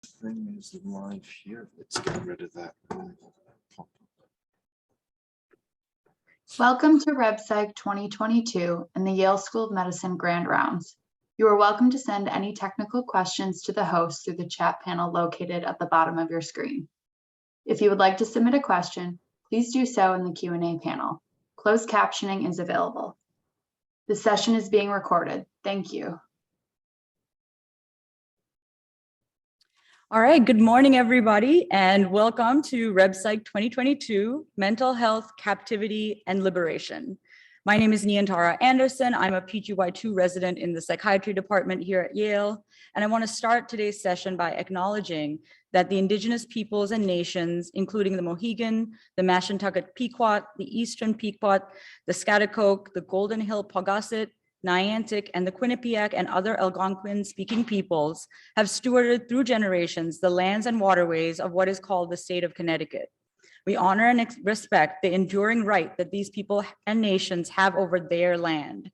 Thing is live here. Let's get rid of that. Welcome to RebPsych 2022 and the Yale School of Medicine Grand Rounds. You are welcome to send any technical questions to the host through the chat panel located at the bottom of your screen. If you would like to submit a question, please do so in the Q&A panel. Closed captioning is available. This session is being recorded. Thank you. All right, good morning, everybody, and welcome to RebPsych 2022, Mental Health, Captivity, and Liberation. My name is Niantara Anderson. I'm a PGY2 resident in the psychiatry department here at Yale, and I want to start today's session by acknowledging that the indigenous peoples and nations, including the Mohegan, the Mashantucket Pequot, the Eastern Pequot, the Schaghticoke, the Golden Hill Paugussett, Niantic, and the Quinnipiac and other Algonquin-speaking peoples have stewarded through generations the lands and waterways of what is called the state of Connecticut. We honor and respect the enduring right that these people and nations have over their land.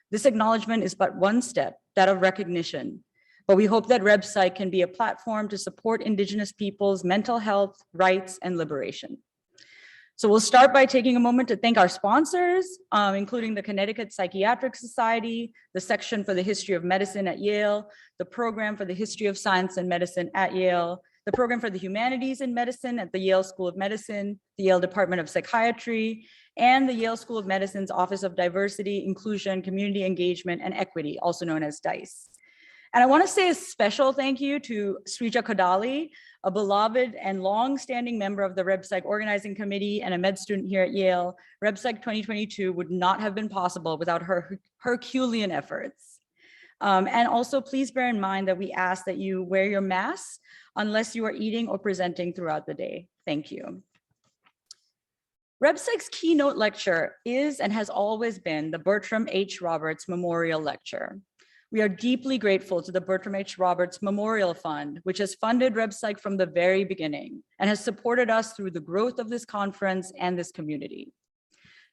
This acknowledgement is but one step, that of recognition, but we hope that RebPsych can be a platform to support indigenous peoples' mental health, rights, and liberation. So we'll start by taking a moment to thank our sponsors, including the Connecticut Psychiatric Society, the Section for the History of Medicine at Yale, the Program for the History of Science and Medicine at Yale, the Program for the Humanities in Medicine at the Yale School of Medicine, the Yale Department of Psychiatry, and the Yale School of Medicine's Office of Diversity, Inclusion, Community Engagement, and Equity, also known as DICE. And I want to say a special thank you to Srija Kodali, a beloved and long-standing member of the RebPsych organizing committee and a med student here at Yale. RebPsych 2022 would not have been possible without her Herculean efforts. And also please bear in mind that we ask that you wear your masks unless you are eating or presenting throughout the day. Thank you. RebPsych's keynote lecture is and has always been the Bertram H. Roberts Memorial Lecture. We are deeply grateful to the Bertram H. Roberts Memorial Fund, which has funded RebPsych from the very beginning and has supported us through the growth of this conference and this community.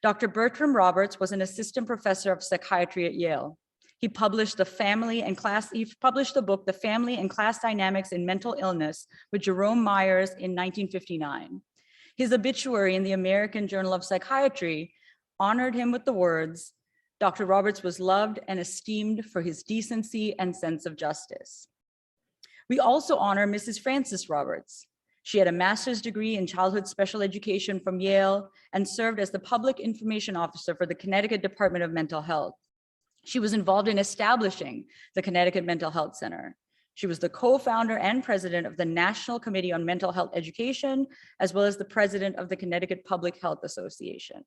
Dr. Bertram Roberts was an assistant professor of psychiatry at Yale. He published the book, The Family and Class Dynamics in Mental Illness with Jerome Myers in 1959. His obituary in the American Journal of Psychiatry honored him with the words, Dr. Roberts was loved and esteemed for his decency and sense of justice. We also honor Mrs. Frances Roberts. She had a master's degree in childhood special education from Yale and served as the public information officer for the Connecticut Department of Mental Health. She was involved in establishing the Connecticut Mental Health Center. She was the co-founder and president of the National Committee on Mental Health Education, as well as the president of the Connecticut Public Health Association.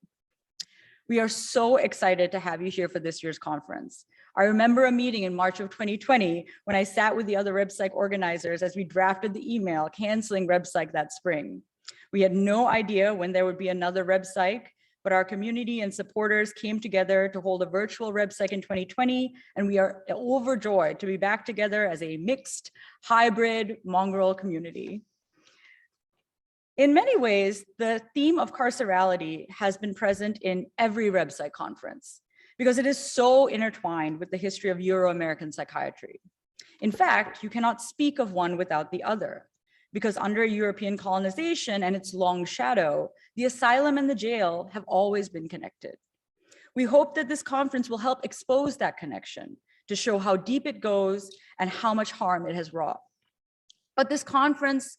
We are so excited to have you here for this year's conference. I remember a meeting in March of 2020 when I sat with the other RebPsych organizers as we drafted the email canceling RebPsych that spring. We had no idea when there would be another RebPsych, but our community and supporters came together to hold a virtual RebPsych in 2020, and we are overjoyed to be back together as a mixed, hybrid, mongrel community. In many ways, the theme of carcerality has been present in every RebPsych conference because it is so intertwined with the history of Euro-American psychiatry. In fact, you cannot speak of one without the other because under European colonization and its long shadow, the asylum and the jail have always been connected. We hope that this conference will help expose that connection to show how deep it goes and how much harm it has wrought. But this conference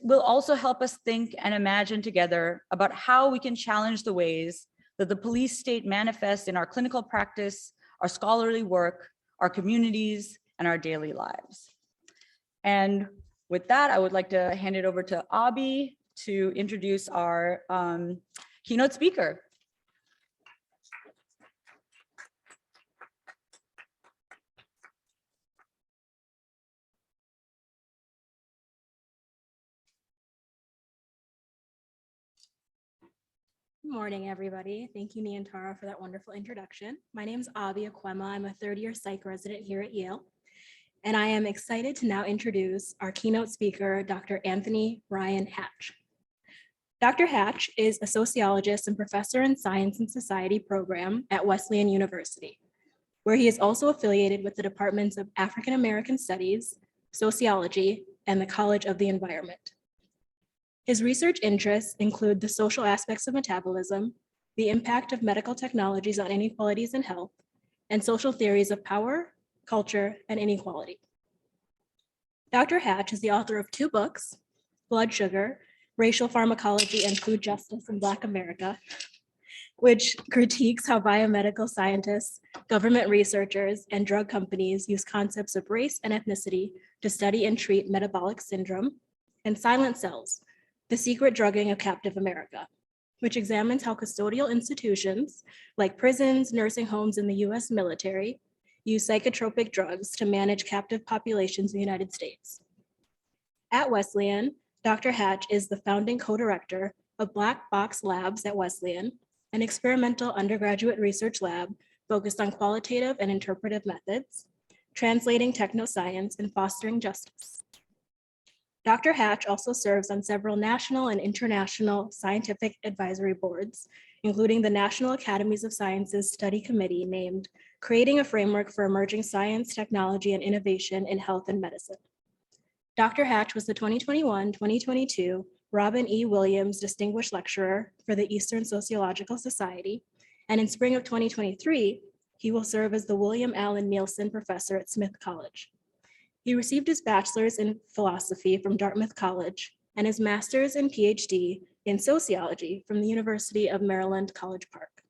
will also help us think and imagine together about how we can challenge the ways that the police state manifests in our clinical practice, our scholarly work, our communities, and our daily lives. And with that, I would like to hand it over to Abi to introduce our keynote speaker. Good morning, everybody. Thank you, Niantara, for that wonderful introduction. My name is Abi Akwema. I'm a third-year psych resident here at Yale, and I am excited to now introduce our keynote speaker, Dr. Anthony Ryan Hatch. Dr. Hatch is a sociologist and professor in Science and Society program at Wesleyan University, where he is also affiliated with the departments of African American Studies, Sociology, and the College of the Environment. His research interests include the social aspects of metabolism, the impact of medical technologies on inequalities in health, and social theories of power, culture, and inequality. Dr. Hatch is the author of 2 books, Blood Sugar, Racial Pharmacology and Food Justice in Black America, which critiques how biomedical scientists, government researchers, and drug companies use concepts of race and ethnicity to study and treat metabolic syndrome, and Silent Cells, The Secret Drugging of Captive America, which examines how custodial institutions like prisons, nursing homes, and the US military use psychotropic drugs to manage captive populations in the United States. At Wesleyan, Dr. Hatch is the founding co-director of Black Box Labs at Wesleyan, an experimental undergraduate research lab focused on qualitative and interpretive methods, translating technoscience and fostering justice. Dr. Hatch also serves on several national and international scientific advisory boards, including the National Academies of Sciences Study Committee named Creating a Framework for Emerging Science, Technology, and Innovation in Health and Medicine. Dr. Hatch was the 2021-2022 Robin E. Williams Distinguished Lecturer for the Eastern Sociological Society, and in spring of 2023, he will serve as the William Allen Nielsen Professor at Smith College. He received his bachelor's in philosophy from Dartmouth College and his master's and PhD in sociology from the University of Maryland, College Park.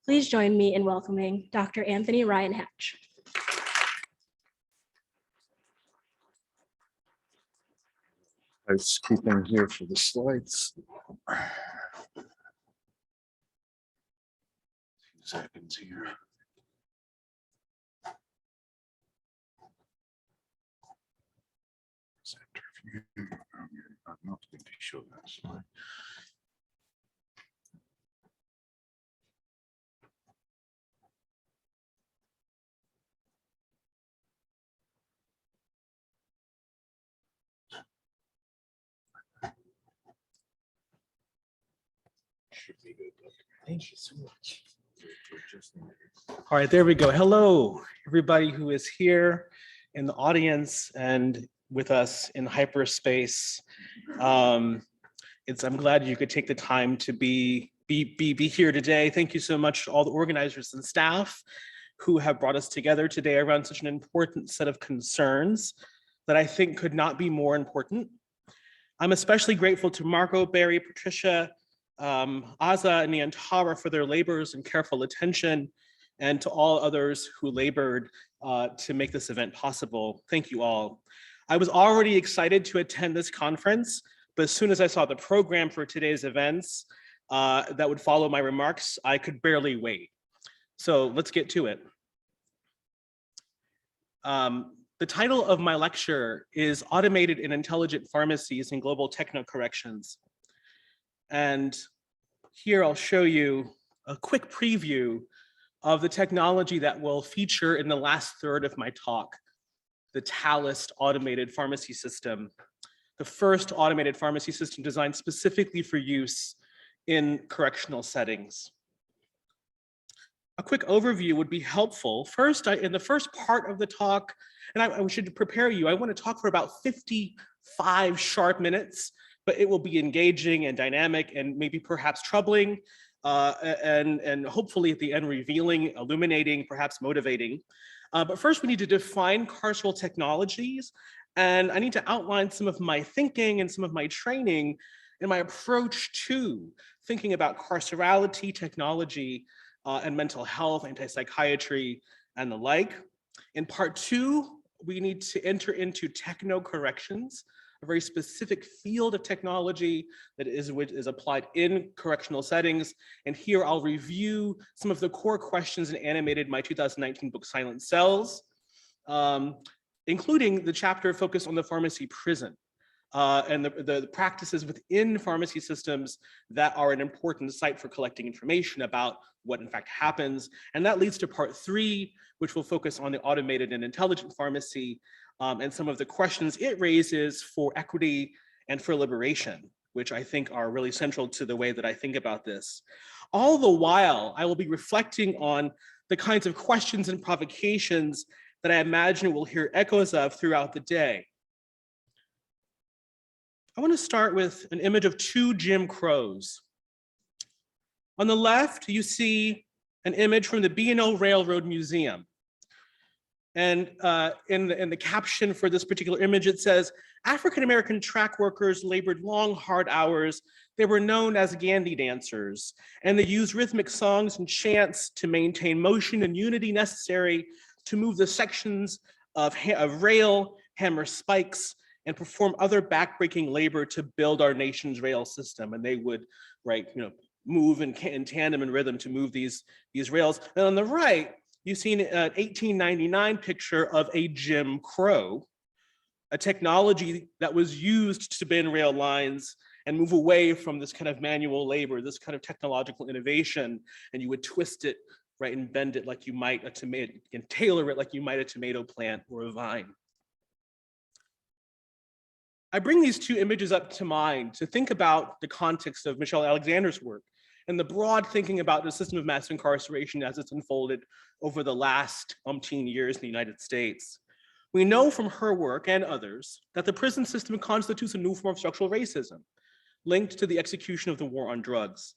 Please join me in welcoming Dr. Anthony Ryan Hatch. Housekeeping here for the slides. 2 seconds here. I'm not going to show that slide. Should be good. Thank you so much. All right, there we go. Hello, everybody who is here in the audience and with us in hyperspace. I'm glad you could take the time to be here today. Thank you so much to all the organizers and staff who have brought us together today around such an important set of concerns that I think could not be more important. I'm especially grateful to Marco, Barry, Patricia, Aza, and Niantara for their labors and careful attention, and to all others who labored to make this event possible. Thank you all. I was already excited to attend this conference, but as soon as I saw the program for today's events that would follow my remarks, I could barely wait. So let's get to it. The title of my lecture is Automated and Intelligent Pharmacies and Global Techno-Corrections. And here I'll show you a quick preview of the technology that will feature in the last third of my talk, the Talist automated pharmacy system, the first automated pharmacy system designed specifically for use in correctional settings. A quick overview would be helpful. First, in the first part of the talk, and I should prepare you, I want to talk for about 55 sharp minutes, but it will be engaging and dynamic and maybe perhaps troubling, and hopefully at the end revealing, illuminating, perhaps motivating. But first we need to define carceral technologies, and I need to outline some of my thinking and some of my training and my approach to thinking about carcerality, technology, and mental health, anti-psychiatry, and the like. In part 2, we need to enter into techno-corrections, a very specific field of technology that is applied in correctional settings. And here I'll review some of the core questions that animated my 2019 book, Silent Cells, including the chapter focused on the pharmacy prison and the practices within pharmacy systems that are an important site for collecting information about what in fact happens. And that leads to part 3, which will focus on the automated and intelligent pharmacy and some of the questions it raises for equity and for liberation, which I think are really central to the way that I think about this. All the while, I will be reflecting on the kinds of questions and provocations that I imagine we'll hear echoes of throughout the day. I want to start with an image of two Jim Crows. On the left, you see an image from the B&O Railroad Museum. And in the caption for this particular image, it says, African-American track workers labored long, hard hours. They were known as Gandhi dancers, and they used rhythmic songs and chants to maintain motion and unity necessary to move the sections of rail, hammer spikes, and perform other backbreaking labor to build our nation's rail system. And they would, move in tandem and rhythm to move these rails. And on the right, you've seen an 1899 picture of a Jim Crow, a technology that was used to bend rail lines and move away from this kind of manual labor, this kind of technological innovation, and you would twist it, right, and bend it like you might a tomato, and tailor it like you might a tomato plant or a vine. I bring these two images up to mind to think about the context of Michelle Alexander's work and the broad thinking about the system of mass incarceration as it's unfolded over the last umpteen years in the United States. We know from her work and others that the prison system constitutes a new form of structural racism linked to the execution of the war on drugs.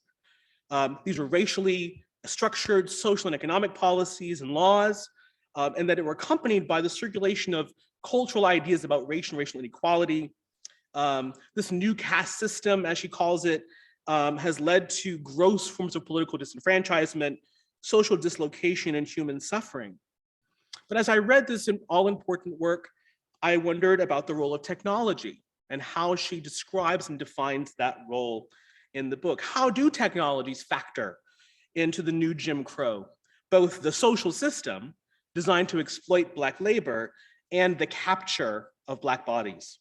These were racially structured social and economic policies and laws, and that it were accompanied by the circulation of cultural ideas about race and racial inequality. This new caste system, as she calls it, has led to gross forms of political disenfranchisement, social dislocation, and human suffering. But as I read this all-important work, I wondered about the role of technology and how she describes and defines that role in the book. How do technologies factor into the new Jim Crow, both the social system designed to exploit Black labor and the capture of Black bodies?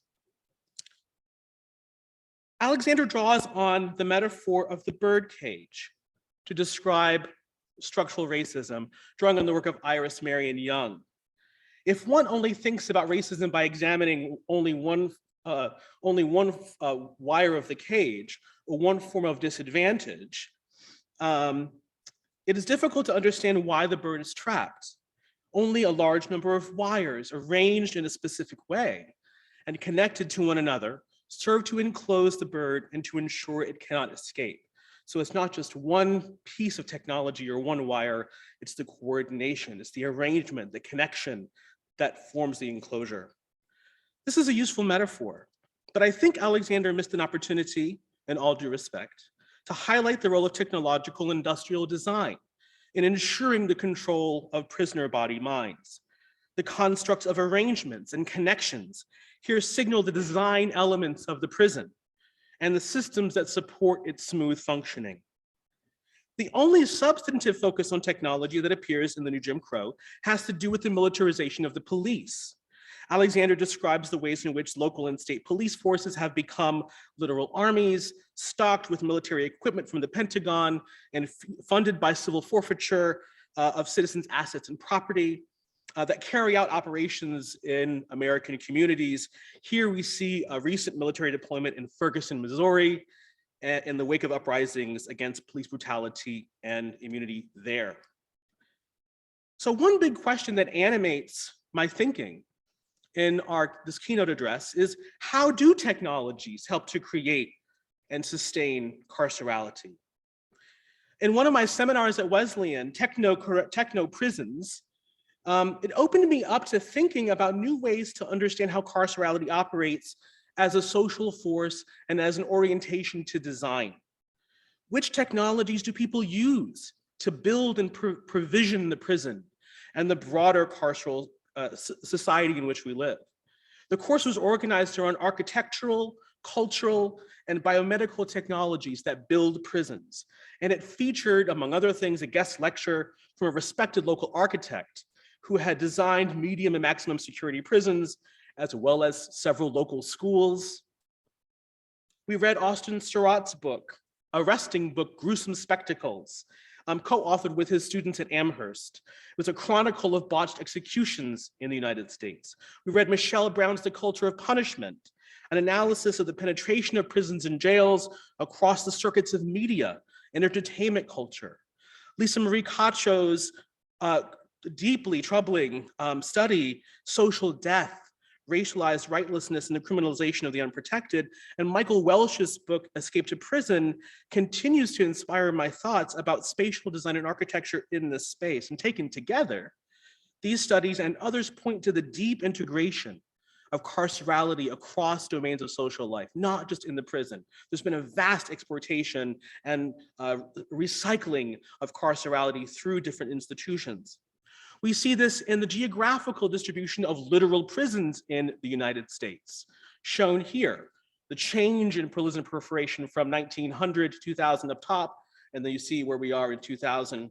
Alexander draws on the metaphor of the birdcage to describe structural racism, drawing on the work of Iris Marion Young. If one only thinks about racism by examining only one wire of the cage or one form of disadvantage, it is difficult to understand why the bird is trapped. Only a large number of wires arranged in a specific way and connected to one another serve to enclose the bird and to ensure it cannot escape. So it's not just one piece of technology or one wire, it's the coordination, it's the arrangement, the connection that forms the enclosure. This is a useful metaphor, but I think Alexander missed an opportunity, in all due respect, to highlight the role of technological industrial design in ensuring the control of prisoner body minds. The constructs of arrangements and connections here signal the design elements of the prison and the systems that support its smooth functioning. The only substantive focus on technology that appears in the new Jim Crow has to do with the militarization of the police. Alexander describes the ways in which local and state police forces have become literal armies, stocked with military equipment from the Pentagon and funded by civil forfeiture of citizens' assets and property that carry out operations in American communities. Here we see a recent military deployment in Ferguson, Missouri, in the wake of uprisings against police brutality and immunity there. So one big question that animates my thinking in this keynote address is, how do technologies help to create and sustain carcerality? In one of my seminars at Wesleyan, Techno Prisons, it opened me up to thinking about new ways to understand how carcerality operates as a social force and as an orientation to design. Which technologies do people use to build and provision the prison and the broader carceral society in which we live? The course was organized around architectural, cultural, and biomedical technologies that build prisons. And it featured, among other things, a guest lecture from a respected local architect who had designed medium and maximum security prisons, as well as several local schools. We read Austin Surratt's book, arresting book, Gruesome Spectacles, co-authored with his students at Amherst. It was a chronicle of botched executions in the United States. We read Michelle Brown's The Culture of Punishment, an analysis of the penetration of prisons and jails across the circuits of media and entertainment culture. Lisa Marie Cacho's deeply troubling study, Social Death, racialized rightlessness and the criminalization of the unprotected. And Michael Welsh's book, Escape to Prison, continues to inspire my thoughts about spatial design and architecture in this space. And taken together, these studies and others point to the deep integration of carcerality across domains of social life, not just in the prison. There's been a vast exportation and recycling of carcerality through different institutions. We see this in the geographical distribution of literal prisons in the United States, shown here. The change in prison proliferation from 1900 to 2000 up top, and then you see where we are in 2000.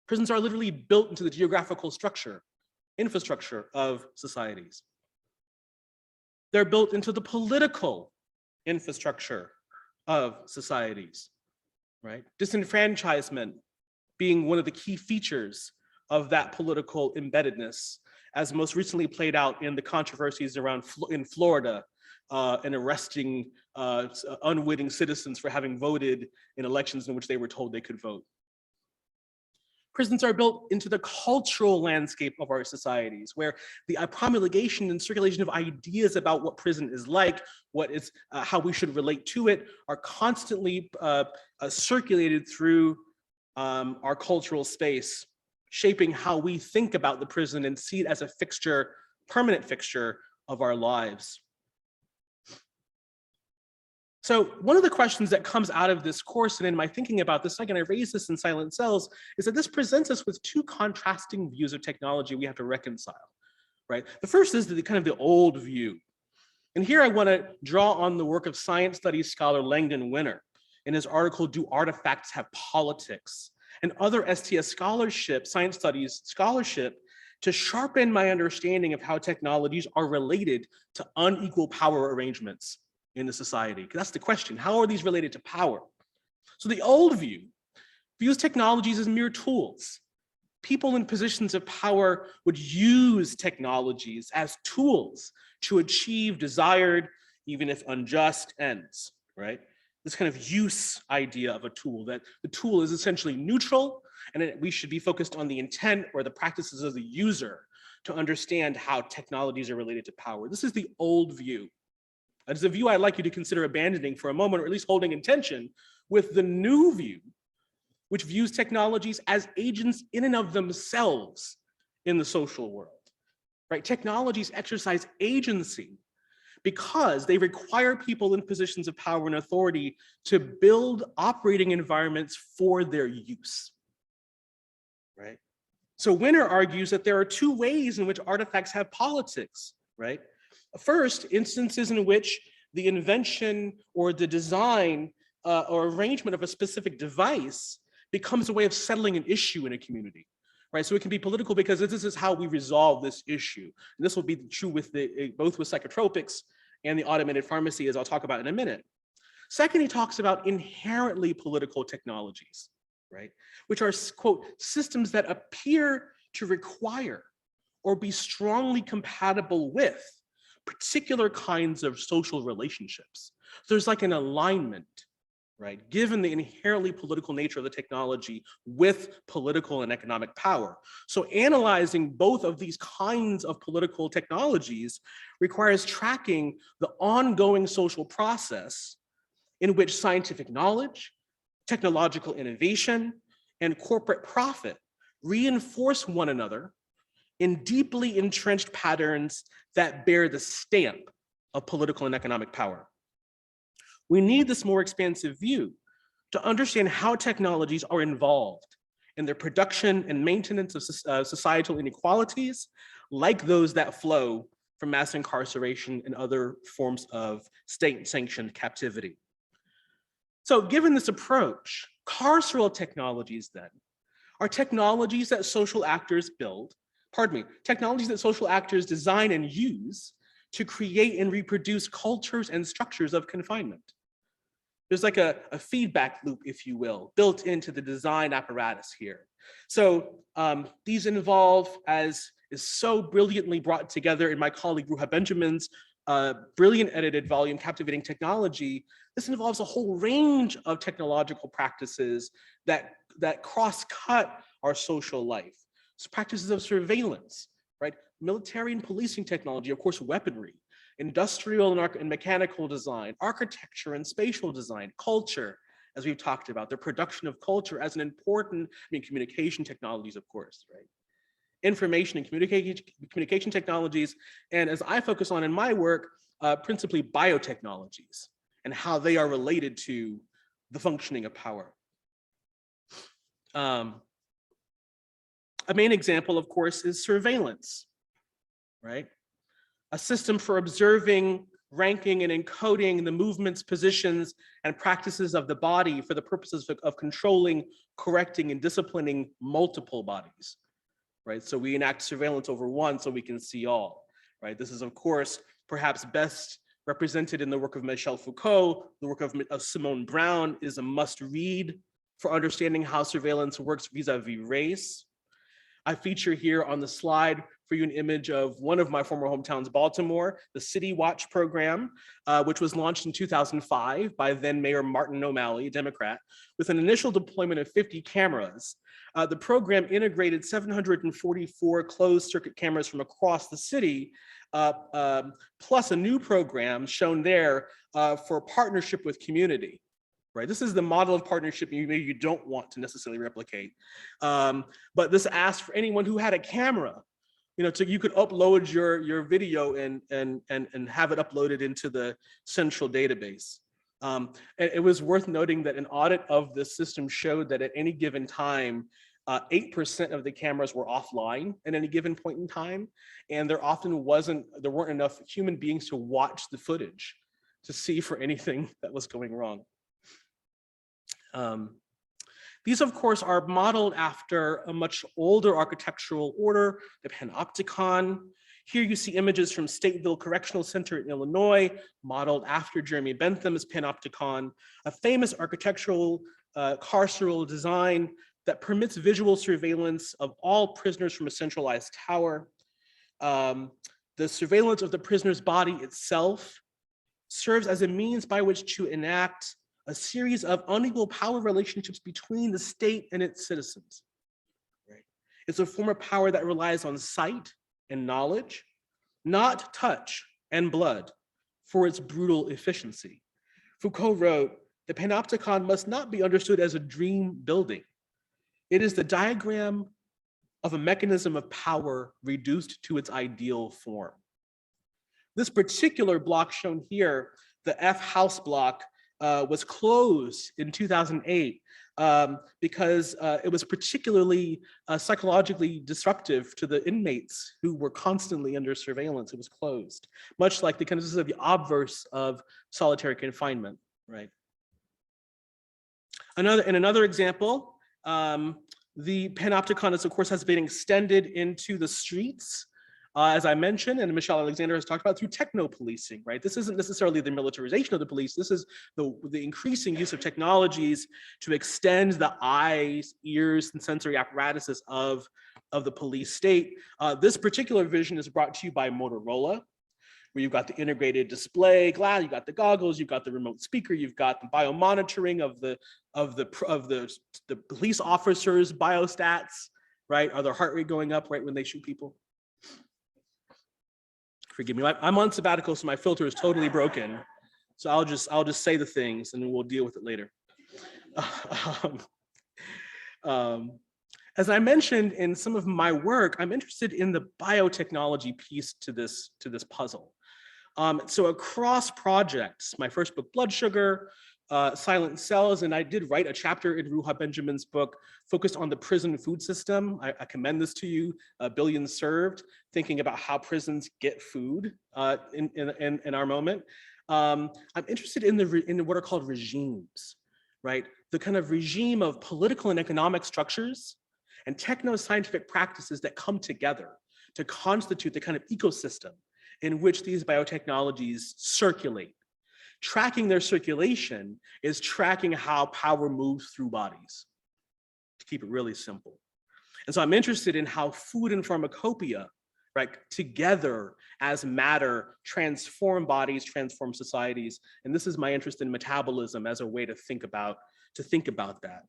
Prisons are literally built into the geographical structure, infrastructure of societies. They're built into the political infrastructure of societies, right? Disenfranchisement being one of the key features of that political embeddedness, as most recently played out in the controversies around in Florida and arresting unwitting citizens for having voted in elections in which they were told they could vote. Prisons are built into the cultural landscape of our societies, where the promulgation and circulation of ideas about what prison is like, what is, how we should relate to it, are constantly circulated through our cultural space, shaping how we think about the prison and see it as a fixture, permanent fixture of our lives. So one of the questions that comes out of this course and in my thinking about this, again, I raised this in Silent Cells, is that this presents us with two contrasting views of technology we have to reconcile, right? The first is the kind of the old view. And here I want to draw on the work of science studies scholar Langdon Winner in his article, Do Artifacts Have Politics? And other STS scholarship, science studies scholarship, to sharpen my understanding of how technologies are related to unequal power arrangements in the society. That's the question. How are these related to power? So the old view views technologies as mere tools. People in positions of power would use technologies as tools to achieve desired, even if unjust, ends, right? This kind of use idea of a tool, that the tool is essentially neutral and we should be focused on the intent or the practices of the user to understand how technologies are related to power. This is the old view. It's a view I'd like you to consider abandoning for a moment, or at least holding in tension with the new view, which views technologies as agents in and of themselves in the social world, right? Technologies exercise agency because they require people in positions of power and authority to build operating environments for their use, right? So Winner argues that there are two ways in which artifacts have politics, right? First, instances in which the invention or the design or arrangement of a specific device becomes a way of settling an issue in a community, right? So it can be political because this is how we resolve this issue. And this will be true with both with psychotropics and the automated pharmacy, as I'll talk about in a minute. Second, he talks about inherently political technologies, right? Which are, quote, systems that appear to require or be strongly compatible with particular kinds of social relationships. There's like an alignment, right? Given the inherently political nature of the technology with political and economic power. So analyzing both of these kinds of political technologies requires tracking the ongoing social process in which scientific knowledge, technological innovation, and corporate profit reinforce one another in deeply entrenched patterns that bear the stamp of political and economic power. We need this more expansive view to understand how technologies are involved in their production and maintenance of societal inequalities, like those that flow from mass incarceration and other forms of state-sanctioned captivity. So given this approach, carceral technologies then are technologies that social actors technologies that social actors design and use to create and reproduce cultures and structures of confinement. There's like a feedback loop, if you will, built into the design apparatus here. So these involve, as is so brilliantly brought together in my colleague Ruha Benjamin's brilliant edited volume, Captivating Technology, this involves a whole range of technological practices that cross-cut our social life. So practices of surveillance, right? military and policing technology, of course, weaponry, industrial and mechanical design, architecture and spatial design, culture, as we've talked about, the production of culture as an important, communication technologies, of course, right? Information and communication technologies, and as I focus on in my work, principally biotechnologies and how they are related to the functioning of power. A main example, of course, is surveillance, right? A system for observing, ranking, and encoding the movements, positions, and practices of the body for the purposes of controlling, correcting, and disciplining multiple bodies, right? So we enact surveillance over one so we can see all, right? This is, of course, perhaps best represented in the work of Michel Foucault. The work of Simone Brown is a must-read for understanding how surveillance works vis-a-vis race. I feature here on the slide for you an image of one of my former hometowns, Baltimore, the City Watch program, which was launched in 2005 by then Mayor Martin O'Malley, a Democrat, with an initial deployment of 50 cameras. The program integrated 744 closed circuit cameras from across the city, plus a new program shown there for partnership with community. Right, this is the model of partnership maybe you don't want to necessarily replicate, but this asked for anyone who had a camera, so you could upload your video and have it uploaded into the central database. And it was worth noting that an audit of the system showed that at any given time, 8% of the cameras were offline at any given point in time, and there weren't enough human beings to watch the footage to see for anything that was going wrong. These, of course, are modeled after a much older architectural order, the Panopticon. Here you see images from Stateville Correctional Center in Illinois, modeled after Jeremy Bentham's Panopticon, a famous architectural carceral design that permits visual surveillance of all prisoners from a centralized tower. The surveillance of the prisoner's body itself serves as a means by which to enact a series of unequal power relationships between the state and its citizens. Right? It's a form of power that relies on sight and knowledge, not touch and blood, for its brutal efficiency. Foucault wrote, "The Panopticon must not be understood as a dream building. It is the diagram of a mechanism of power reduced to its ideal form." This particular block shown here, the F house block, was closed in 2008 because it was particularly psychologically disruptive to the inmates who were constantly under surveillance. It was closed, much like the this is the obverse of solitary confinement, right? Another example, the Panopticon, of course, has been extended into the streets, as I mentioned, and Michelle Alexander has talked about, through techno-policing, right? This isn't necessarily the militarization of the police. This is the increasing use of technologies to extend the eyes, ears, and sensory apparatuses of the police state. This particular vision is brought to you by Motorola, where you've got the integrated display glass, you've got the goggles, you've got the remote speaker, you've got the biomonitoring of the police officers' biostats, right? Are their heart rate going up right when they shoot people? Forgive me, I'm on sabbatical, so my filter is totally broken. So I'll just say the things and then we'll deal with it later. As I mentioned in some of my work, I'm interested in the biotechnology piece to this puzzle. So across projects, my first book, Blood Sugar, Silent Cells, and I did write a chapter in Ruha Benjamin's book focused on the prison food system. I commend this to you, Billions Served, thinking about how prisons get food in our moment. I'm interested in what are called regimes, right? The kind of regime of political and economic structures and techno-scientific practices that come together to constitute the kind of ecosystem in which these biotechnologies circulate. Tracking their circulation is tracking how power moves through bodies, to keep it really simple. And so I'm interested in how food and pharmacopoeia, right, together as matter, transform bodies, transform societies. And this is my interest in metabolism as a way to think about that.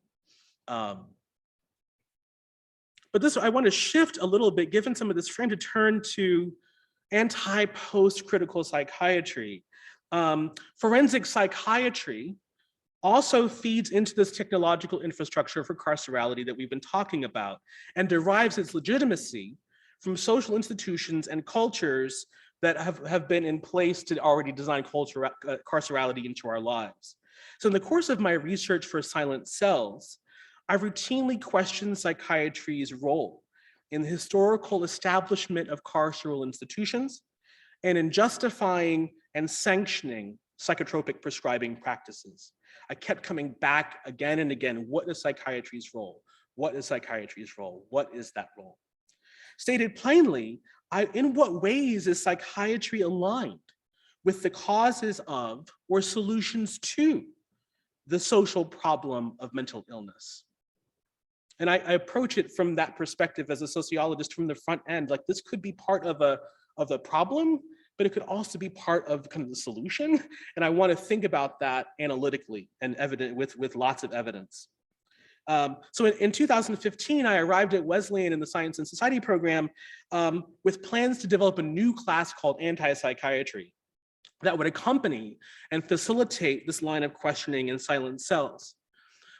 But this, I want to shift a little bit, given some of this frame, to turn to anti-post-critical psychiatry. Forensic psychiatry also feeds into this technological infrastructure for carcerality that we've been talking about, and derives its legitimacy from social institutions and cultures that have been in place to already design carcerality into our lives. So in the course of my research for Silent Cells, I routinely questioned psychiatry's role in the historical establishment of carceral institutions and in justifying and sanctioning psychotropic prescribing practices. I kept coming back again and again. What is psychiatry's role? What is psychiatry's role? What is that role? Stated plainly, in what ways is psychiatry aligned with the causes of or solutions to the social problem of mental illness? And I approach it from that perspective as a sociologist from the front end, like this could be part of a problem, but it could also be part of kind of the solution. And I want to think about that analytically and with lots of evidence. So in 2015, I arrived at Wesleyan in the Science and Society program with plans to develop a new class called anti-psychiatry that would accompany and facilitate this line of questioning in Silent Cells.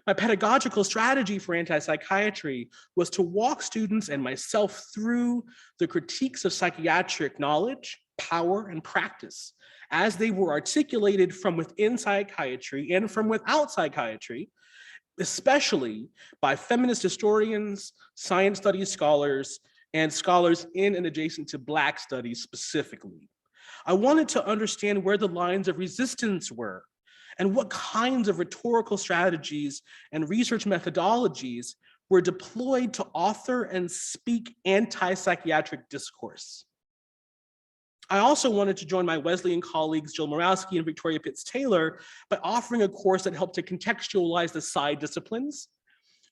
My pedagogical strategy for anti-psychiatry was to walk students and myself through the critiques of psychiatric knowledge, power, and practice as they were articulated from within psychiatry and from without psychiatry, especially by feminist historians, science studies scholars, and scholars in and adjacent to Black studies specifically. I wanted to understand where the lines of resistance were and what kinds of rhetorical strategies and research methodologies were deployed to author and speak anti-psychiatric discourse. I also wanted to join my Wesleyan colleagues, Jill Morawski and Victoria Pitts-Taylor, by offering a course that helped to contextualize the side disciplines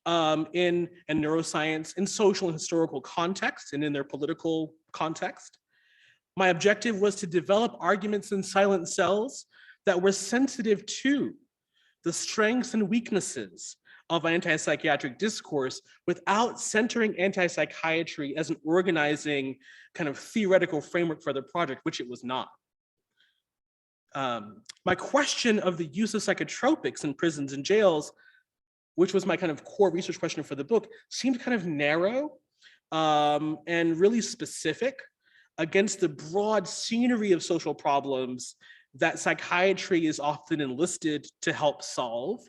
in neuroscience, in social and historical context, and in their political context. My objective was to develop arguments in Silent Cells that were sensitive to the strengths and weaknesses of anti-psychiatric discourse without centering anti-psychiatry as an organizing kind of theoretical framework for the project, which it was not. My question of the use of psychotropics in prisons and jails, which was my kind of core research question for the book, seemed kind of narrow and really specific against the broad scenery of social problems that psychiatry is often enlisted to help solve,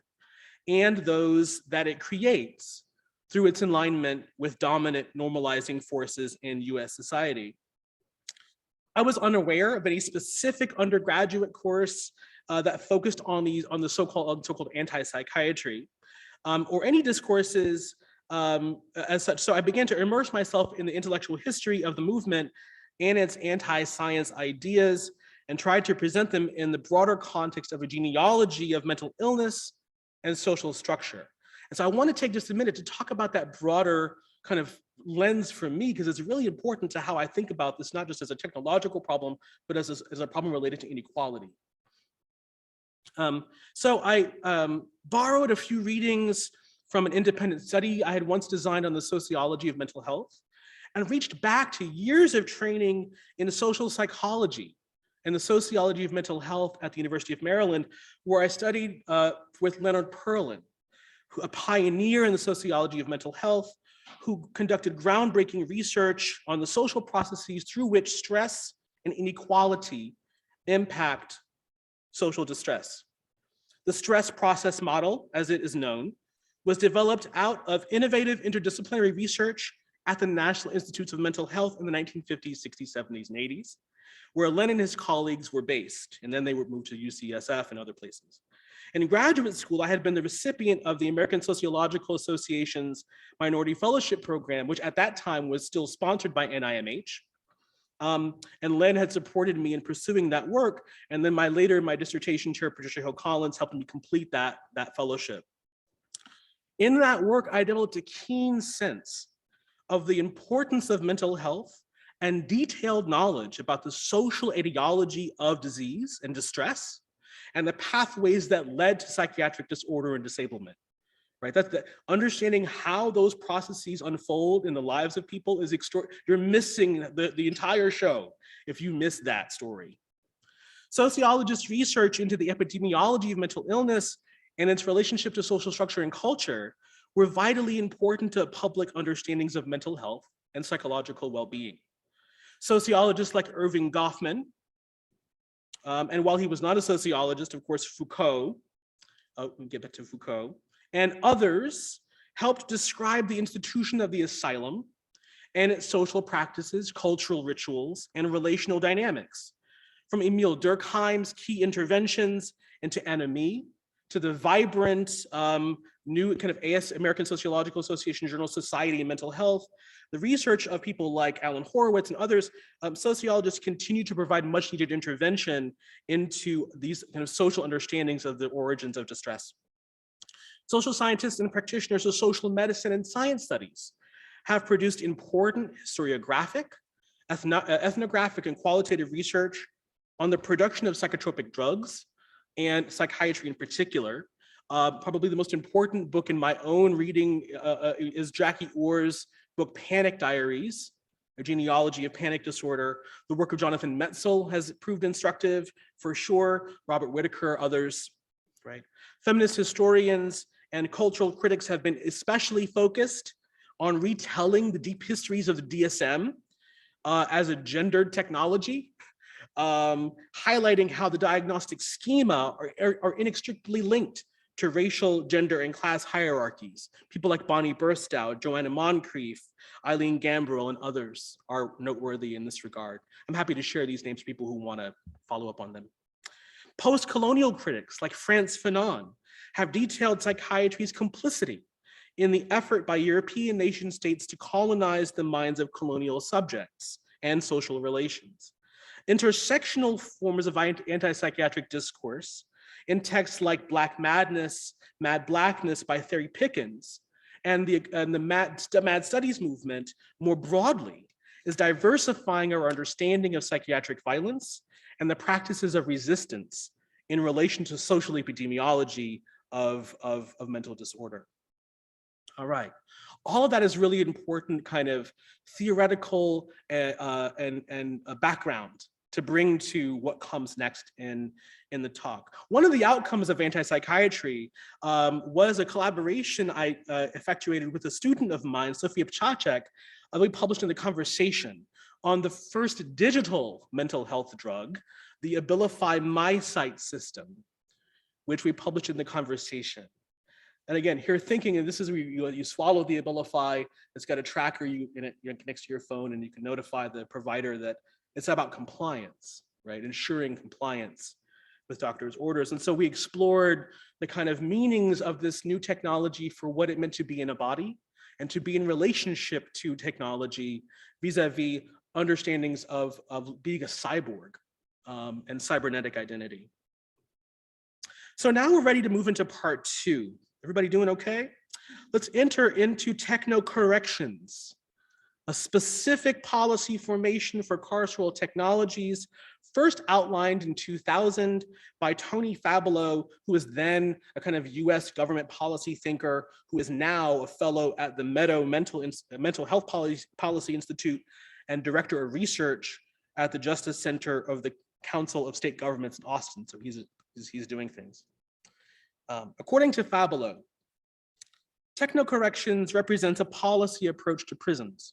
and those that it creates through its alignment with dominant normalizing forces in US society. I was unaware of any specific undergraduate course that focused on the so-called anti-psychiatry, or any discourses as such. So I began to immerse myself in the intellectual history of the movement and its anti-science ideas, and tried to present them in the broader context of a genealogy of mental illness and social structure. And so I want to take just a minute to talk about that broader kind of lens for me, because it's really important to how I think about this, not just as a technological problem, but as a problem related to inequality. So I borrowed a few readings from an independent study I had once designed on the sociology of mental health, and reached back to years of training in social psychology and the sociology of mental health at the University of Maryland, where I studied with Leonard Perlin, a pioneer in the sociology of mental health, who conducted groundbreaking research on the social processes through which stress and inequality impact social distress. The stress process model, as it is known, was developed out of innovative interdisciplinary research at the National Institutes of Mental Health in the 1950s, 60s, 70s, and 80s, where Len and his colleagues were based, and then they were moved to UCSF and other places. In graduate school, I had been the recipient of the American Sociological Association's Minority Fellowship Program, which at that time was still sponsored by NIMH. And Len had supported me in pursuing that work. And then my dissertation chair, Patricia Hill Collins, helped me complete that fellowship. In that work, I developed a keen sense of the importance of mental health and detailed knowledge about the social etiology of disease and distress, and the pathways that led to psychiatric disorder and disablement. right? Understanding how those processes unfold in the lives of people is extraordinary. You're missing the entire show if you miss that story. Sociologists' research into the epidemiology of mental illness and its relationship to social structure and culture were vitally important to public understandings of mental health and psychological well-being. Sociologists like Irving Goffman, and while he was not a sociologist, of course, Foucault, we'll get back to Foucault, and others helped describe the institution of the asylum and its social practices, cultural rituals, and relational dynamics. From Emile Durkheim's key interventions into anomie to the vibrant new kind of American Sociological Association journal, Society and Mental Health, the research of people like Alan Horowitz and others, sociologists continue to provide much needed intervention into these kind of social understandings of the origins of distress. Social scientists and practitioners of social medicine and science studies have produced important historiographic, ethnographic, and qualitative research on the production of psychotropic drugs and psychiatry in particular. Probably the most important book in my own reading is Jackie Orr's book, Panic Diaries, A Genealogy of Panic Disorder. The work of Jonathan Metzl has proved instructive for sure, Robert Whitaker, others, right? Feminist historians and cultural critics have been especially focused on retelling the deep histories of the DSM as a gendered technology, highlighting how the diagnostic schema are inextricably linked to racial, gender, and class hierarchies. People like Bonnie Burstow, Joanna Moncrief, Eileen Gambrill, and others are noteworthy in this regard. I'm happy to share these names for people who want to follow up on them. Post-colonial critics like Frantz Fanon have detailed psychiatry's complicity in the effort by European nation states to colonize the minds of colonial subjects and social relations. Intersectional forms of anti-psychiatric discourse in texts like Black Madness, Mad Blackness by Therry Pickens, and the Mad Studies movement more broadly is diversifying our understanding of psychiatric violence and the practices of resistance in relation to social epidemiology of mental disorder. All right, all of that is really important kind of theoretical and background to bring to what comes next in the talk. One of the outcomes of anti-psychiatry was a collaboration I effectuated with a student of mine, Sophia Pchacek, we published in The Conversation on the first digital mental health drug, the Abilify MySight system, which we published in The Conversation. And again, here thinking, and this is where you swallow the Abilify, it's got a tracker next to your phone, and you can notify the provider that it's about compliance, right? Ensuring compliance with doctor's orders. And so we explored the kind of meanings of this new technology for what it meant to be in a body and to be in relationship to technology vis-a-vis understandings of being a cyborg and cybernetic identity. So now we're ready to move into part 2. Everybody doing okay? Let's enter into techno-corrections, a specific policy formation for carceral technologies, first outlined in 2000 by Tony Fabolo, who was then a kind of US government policy thinker, who is now a fellow at the Meadow Mental Health Policy Institute and director of research at the Justice Center of the Council of State Governments in Austin. So he's doing things. According to Fabolo, techno-corrections represents a policy approach to prisons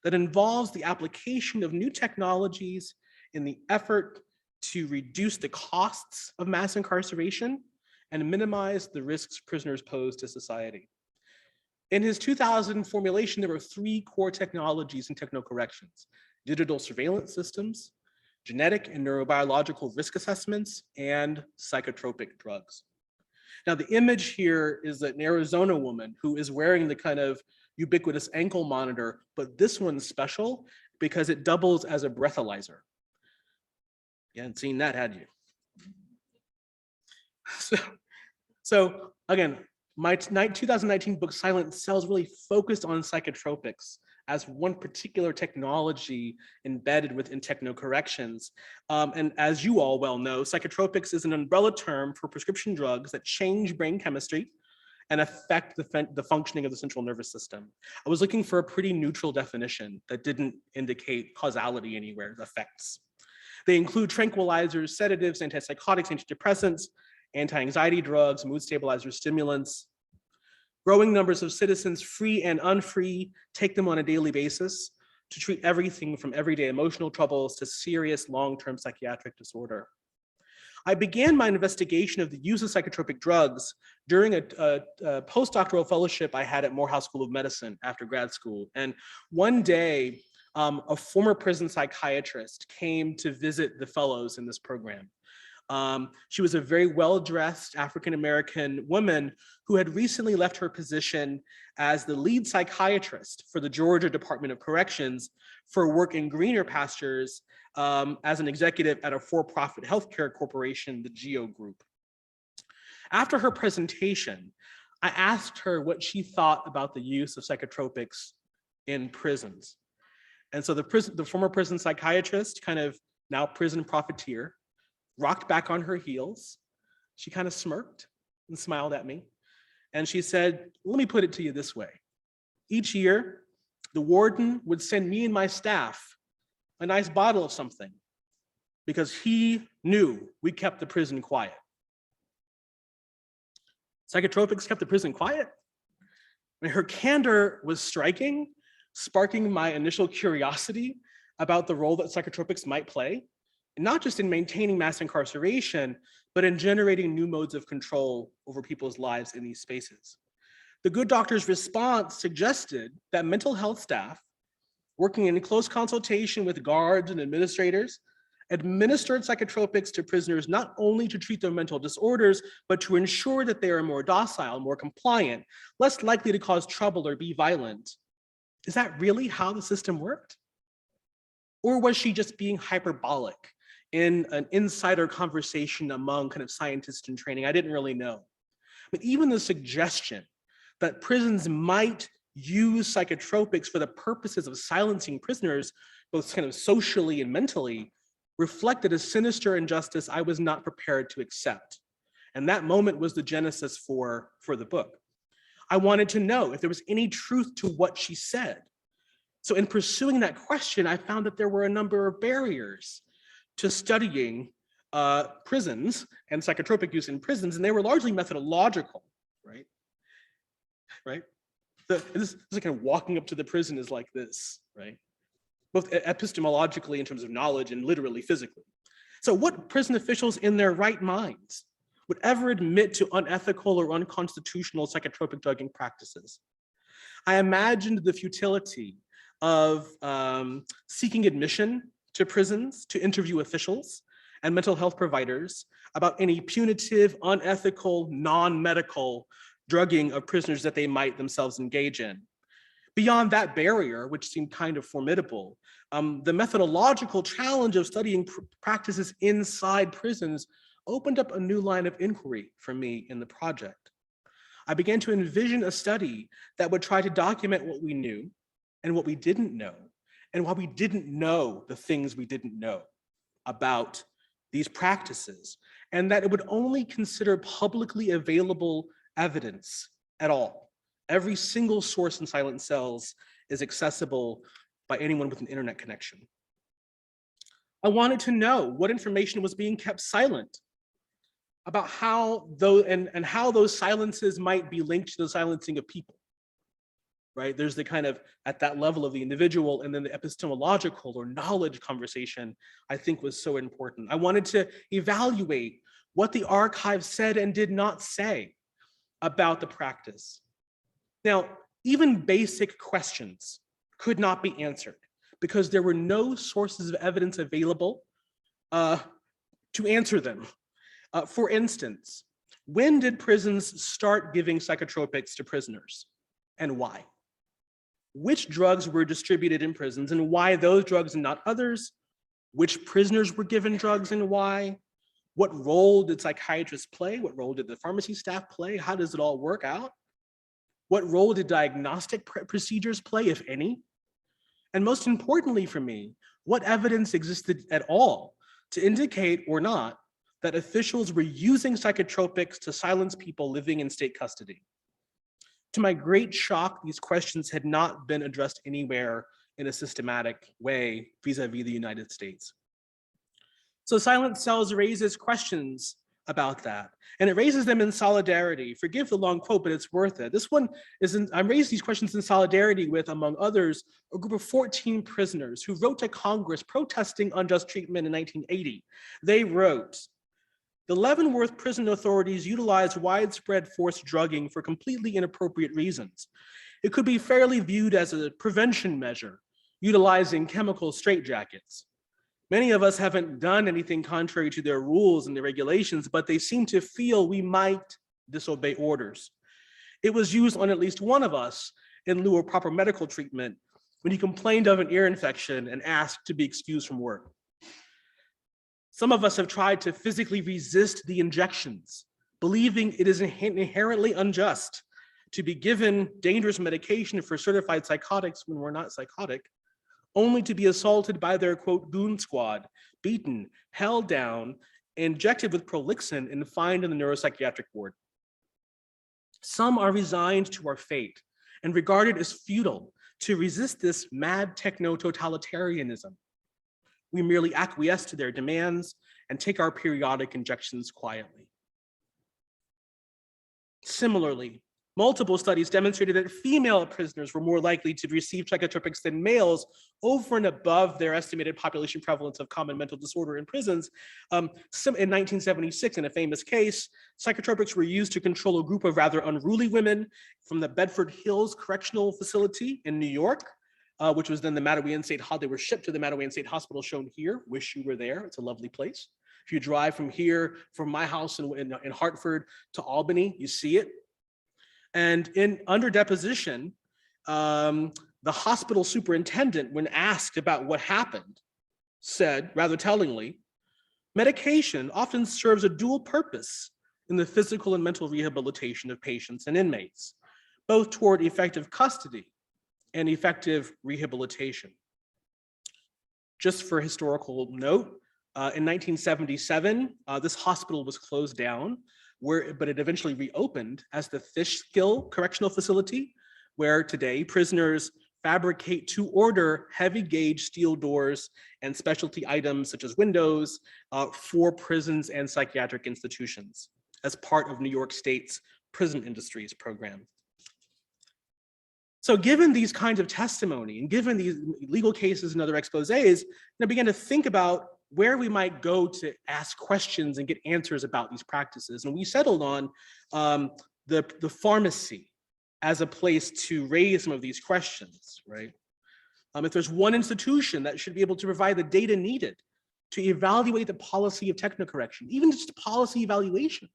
that involves the application of new technologies in the effort to reduce the costs of mass incarceration and minimize the risks prisoners pose to society. In his 2000 formulation, there were 3 core technologies in techno-corrections: digital surveillance systems, genetic and neurobiological risk assessments, and psychotropic drugs. Now, the image here is an Arizona woman who is wearing the kind of ubiquitous ankle monitor, but this one's special because it doubles as a breathalyzer. You hadn't seen that, had you? So again, my 2019 book, Silent Cells, really focused on psychotropics as one particular technology embedded within techno-corrections. And as you all well know, psychotropics is an umbrella term for prescription drugs that change brain chemistry and affect the functioning of the central nervous system. I was looking for a pretty neutral definition that didn't indicate causality anywhere, effects. They include tranquilizers, sedatives, antipsychotics, antidepressants, anti-anxiety drugs, mood stabilizers, stimulants. Growing numbers of citizens, free and unfree, take them on a daily basis to treat everything from everyday emotional troubles to serious long-term psychiatric disorder. I began my investigation of the use of psychotropic drugs during a postdoctoral fellowship I had at Morehouse School of Medicine after grad school. And one day, a former prison psychiatrist came to visit the fellows in this program. She was a very well-dressed African-American woman who had recently left her position as the lead psychiatrist for the Georgia Department of Corrections for work in greener pastures as an executive at a for-profit healthcare corporation, the GEO Group. After her presentation, I asked her what she thought about the use of psychotropics in prisons. And so the former prison psychiatrist, kind of now prison profiteer, rocked back on her heels. She kind of smirked and smiled at me. And she said, let me put it to you this way. Each year, the warden would send me and my staff a nice bottle of something because he knew we kept the prison quiet. Psychotropics kept the prison quiet? I mean, her candor was striking, sparking my initial curiosity about the role that psychotropics might play, not just in maintaining mass incarceration, but in generating new modes of control over people's lives in these spaces. The good doctor's response suggested that mental health staff, working in close consultation with guards and administrators, administered psychotropics to prisoners not only to treat their mental disorders, but to ensure that they are more docile, more compliant, less likely to cause trouble or be violent. Is that really how the system worked? Or was she just being hyperbolic in an insider conversation among kind of scientists in training? I didn't really know. But even the suggestion that prisons might use psychotropics for the purposes of silencing prisoners, both kind of socially and mentally, reflected a sinister injustice I was not prepared to accept. And that moment was the genesis for the book. I wanted to know if there was any truth to what she said. So in pursuing that question, I found that there were a number of barriers to studying prisons and psychotropic use in prisons, and they were largely methodological, right? This is kind of walking up to the prison is like this, right? Both epistemologically in terms of knowledge and literally physically. So what prison officials in their right minds would ever admit to unethical or unconstitutional psychotropic drugging practices? I imagined the futility of seeking admission to prisons to interview officials and mental health providers about any punitive, unethical, non-medical drugging of prisoners that they might themselves engage in. Beyond that barrier, which seemed kind of formidable, the methodological challenge of studying practices inside prisons opened up a new line of inquiry for me in the project. I began to envision a study that would try to document what we knew and what we didn't know, and why we didn't know the things we didn't know about these practices, and that it would only consider publicly available evidence at all. Every single source in Silent Cells is accessible by anyone with an internet connection. I wanted to know what information was being kept silent about how how those silences might be linked to the silencing of people, right? There's the kind of, at that level of the individual, and then the epistemological or knowledge conversation, I think was so important. I wanted to evaluate what the archive said and did not say about the practice. Now, even basic questions could not be answered because there were no sources of evidence available to answer them. For instance, when did prisons start giving psychotropics to prisoners and why? Which drugs were distributed in prisons and why those drugs and not others? Which prisoners were given drugs and why? What role did psychiatrists play? What role did the pharmacy staff play? How does it all work out? What role did diagnostic procedures play, if any? And most importantly for me, what evidence existed at all to indicate or not that officials were using psychotropics to silence people living in state custody? To my great shock, these questions had not been addressed anywhere in a systematic way vis-a-vis the United States. So Silent Cells raises questions about that, and it raises them in solidarity. Forgive the long quote, but it's worth it. This one I'm raising these questions in solidarity with, among others, a group of 14 prisoners who wrote to Congress protesting unjust treatment in 1980. They wrote, "The Leavenworth prison authorities utilize widespread forced drugging for completely inappropriate reasons. It could be fairly viewed as a prevention measure, utilizing chemical straitjackets. Many of us haven't done anything contrary to their rules and their regulations, but they seem to feel we might disobey orders. It was used on at least one of us in lieu of proper medical treatment when he complained of an ear infection and asked to be excused from work. Some of us have tried to physically resist the injections, believing it is inherently unjust to be given dangerous medication for certified psychotics when we're not psychotic, only to be assaulted by their, quote, goon squad, beaten, held down, injected with Prolixin, and fined in the neuropsychiatric ward. Some are resigned to our fate and regarded as futile to resist this mad techno-totalitarianism. We merely acquiesce to their demands and take our periodic injections quietly." Similarly, multiple studies demonstrated that female prisoners were more likely to receive psychotropics than males, over and above their estimated population prevalence of common mental disorder in prisons. In 1976, in a famous case, psychotropics were used to control a group of rather unruly women from the Bedford Hills Correctional Facility in New York, which was then the Mattawain State Hospital. They were shipped to the Mattawain State Hospital, shown here. Wish you were there. It's a lovely place. If you drive from here, from my house in Hartford to Albany, you see it. And under deposition, the hospital superintendent, when asked about what happened, said, rather tellingly, "Medication often serves a dual purpose in the physical and mental rehabilitation of patients and inmates, both toward effective custody and effective rehabilitation." Just for historical note, in 1977, this hospital was closed down, but it eventually reopened as the Fishkill Correctional Facility, where today prisoners fabricate to order heavy gauge steel doors and specialty items such as windows for prisons and psychiatric institutions as part of New York State's prison industries program. So given these kinds of testimony and given these legal cases and other exposés, I began to think about where we might go to ask questions and get answers about these practices. And we settled on the pharmacy as a place to raise some of these questions, right? If there's one institution that should be able to provide the data needed to evaluate the policy of technocorrection, even just policy evaluation,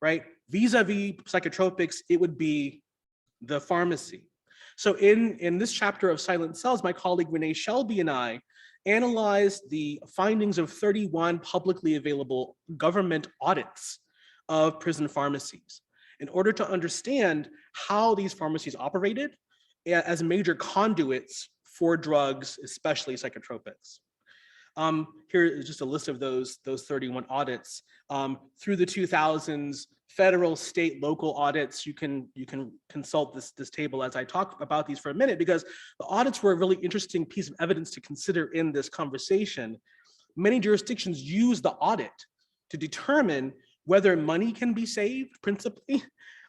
right? Vis-a-vis psychotropics, it would be the pharmacy. So in this chapter of Silent Cells, my colleague Renee Shelby and I analyzed the findings of 31 publicly available government audits of prison pharmacies in order to understand how these pharmacies operated as major conduits for drugs, especially psychotropics. Here is just a list of those 31 audits. Through the 2000s, federal, state, local audits, you can consult this table as I talk about these for a minute, because the audits were a really interesting piece of evidence to consider in this conversation. Many jurisdictions use the audit to determine whether money can be saved, principally,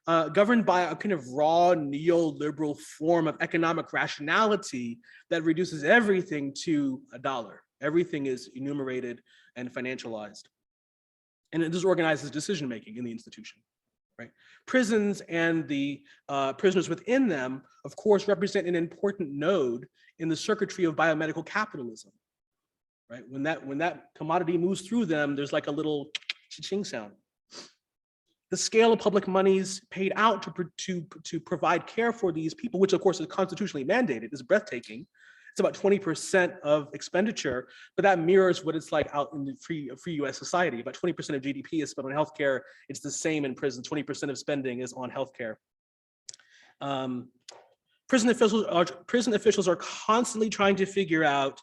governed by a kind of raw neoliberal form of economic rationality that reduces everything to a dollar. Everything is enumerated and financialized. And it disorganizes decision-making in the institution, right? Prisons and the prisoners within them, of course, represent an important node in the circuitry of biomedical capitalism, right? When that commodity moves through them, there's like a little cha-ching sound. The scale of public monies paid out to provide care for these people, which of course is constitutionally mandated, is breathtaking. It's about 20% of expenditure, but that mirrors what it's like out in the free US society. About 20% of GDP is spent on healthcare. It's the same in prison. 20% of spending is on healthcare. Prison officials are constantly trying to figure out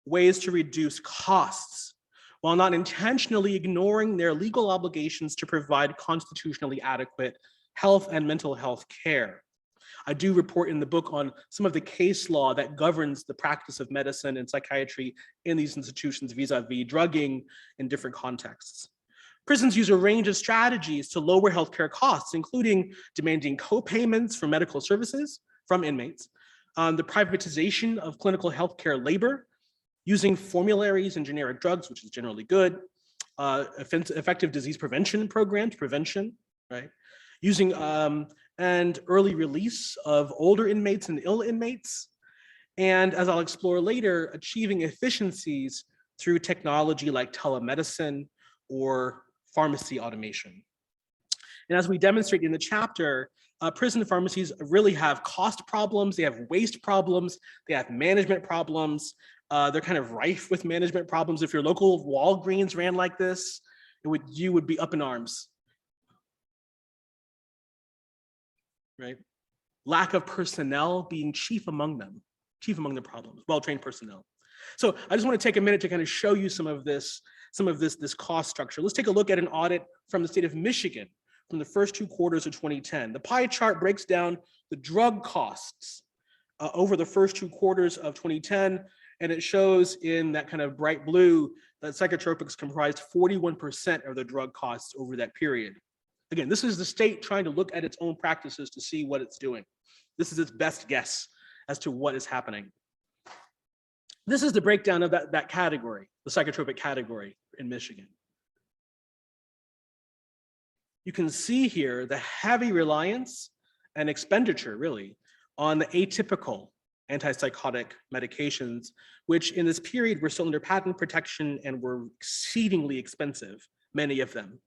ways to reduce costs while not intentionally ignoring their legal obligations to provide constitutionally adequate health and mental health care. I do report in the book on some of the case law that governs the practice of medicine and psychiatry in these institutions vis-a-vis drugging in different contexts. Prisons use a range of strategies to lower healthcare costs, including demanding co-payments for medical services from inmates, the privatization of clinical healthcare labor, using formularies and generic drugs, which is generally good, effective disease prevention programs, right? Using and early release of older inmates and ill inmates. And as I'll explore later, achieving efficiencies through technology like telemedicine or pharmacy automation. And as we demonstrate in the chapter, prison pharmacies really have cost problems, they have waste problems, they have management problems. They're kind of rife with management problems. If your local Walgreens ran like this, you would be up in arms. Right? Lack of personnel being chief among the problems, well-trained personnel. So I just want to take a minute to kind of show you some of this cost structure. Let's take a look at an audit from the state of Michigan from the first 2 quarters of 2010. The pie chart breaks down the drug costs over the first 2 quarters of 2010, and it shows in that kind of bright blue that psychotropics comprised 41% of the drug costs over that period. Again, this is the state trying to look at its own practices to see what it's doing. This is its best guess as to what is happening. This is the breakdown of that category, the psychotropic category in Michigan. You can see here the heavy reliance and expenditure, really, on the atypical antipsychotic medications, which in this period were still under patent protection and were exceedingly expensive, many of them.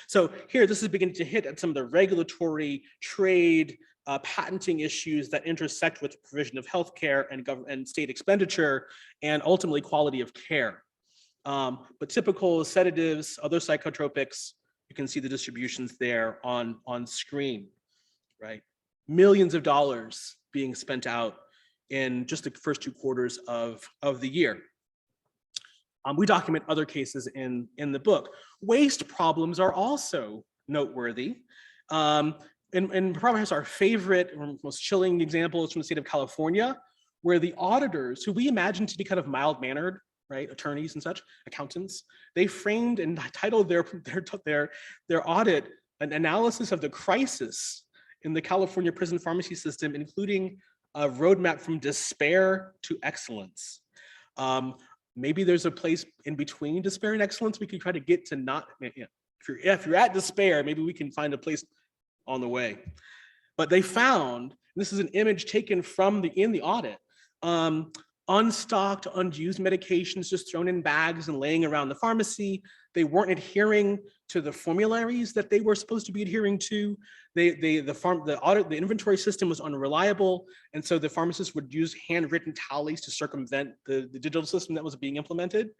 So here, this is beginning to hit at some of the regulatory, trade, patenting issues that intersect with the provision of healthcare and state expenditure, and ultimately quality of care. But typical sedatives, other psychotropics, you can see the distributions there on screen, right? Millions of dollars being spent out in just the first 2 quarters of the year. We document other cases in the book. Waste problems are also noteworthy. And perhaps our favorite or most chilling example is from the state of California, where the auditors, who we imagine to be kind of mild-mannered, right, attorneys and such, accountants, they framed and titled their audit an analysis of the crisis in the California prison pharmacy system, including a roadmap from despair to excellence. Maybe there's a place in between despair and excellence we can try to get to not, if you're at despair, maybe we can find a place on the way. But they found, this is an image taken from in the audit, unstocked, unused medications just thrown in bags and laying around the pharmacy. They weren't adhering to the formularies that they were supposed to be adhering to. The inventory system was unreliable, and so the pharmacists would use handwritten tallies to circumvent the digital system that was being implemented.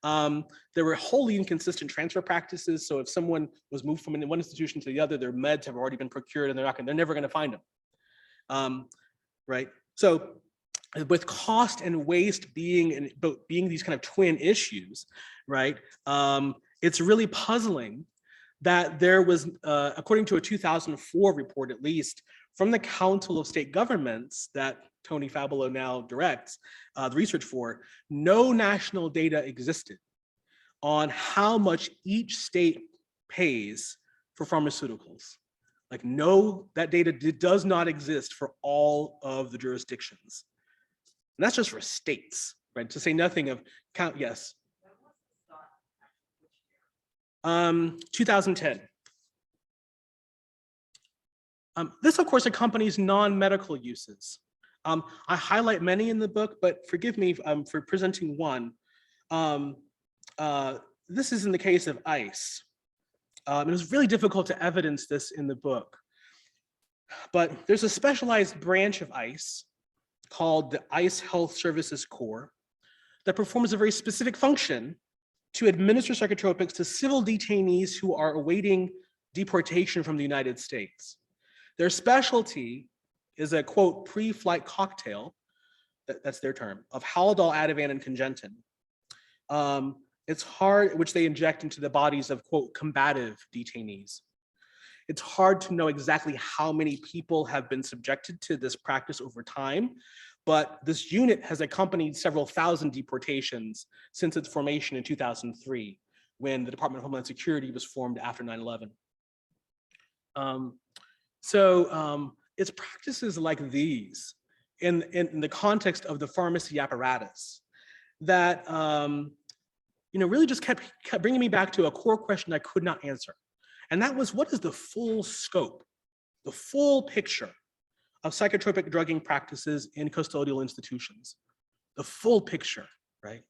There were wholly inconsistent transfer practices. So if someone was moved from one institution to the other, their meds have already been procured, and they're never going to find them. Right. So with cost and waste being these kind of twin issues, right? It's really puzzling that there was, according to a 2004 report, at least, from the Council of State Governments that Tony Fabolo now directs the research for, no national data existed on how much each state pays for pharmaceuticals. Like, that data does not exist for all of the jurisdictions. And that's just for states, right? To say nothing of yes. 2010. This, of course, accompanies non-medical uses. I highlight many in the book, but forgive me for presenting one. This is in the case of ICE. It was really difficult to evidence this in the book, but there's a specialized branch of ICE called the ICE Health Services Corps that performs a very specific function to administer psychotropics to civil detainees who are awaiting deportation from the United States. Their specialty is a, quote, pre-flight cocktail, that's their term, of Haldol, Ativan, and Congentin. It's hard, which they inject into the bodies of, quote, combative detainees. It's hard to know exactly how many people have been subjected to this practice over time, but this unit has accompanied several thousand deportations since its formation in 2003, when the Department of Homeland Security was formed after 9/11. It's practices like these in the context of the pharmacy apparatus that really just kept bringing me back to a core question I could not answer. And that was, what is the full scope, the full picture of psychotropic drugging practices in custodial institutions? The full picture, right?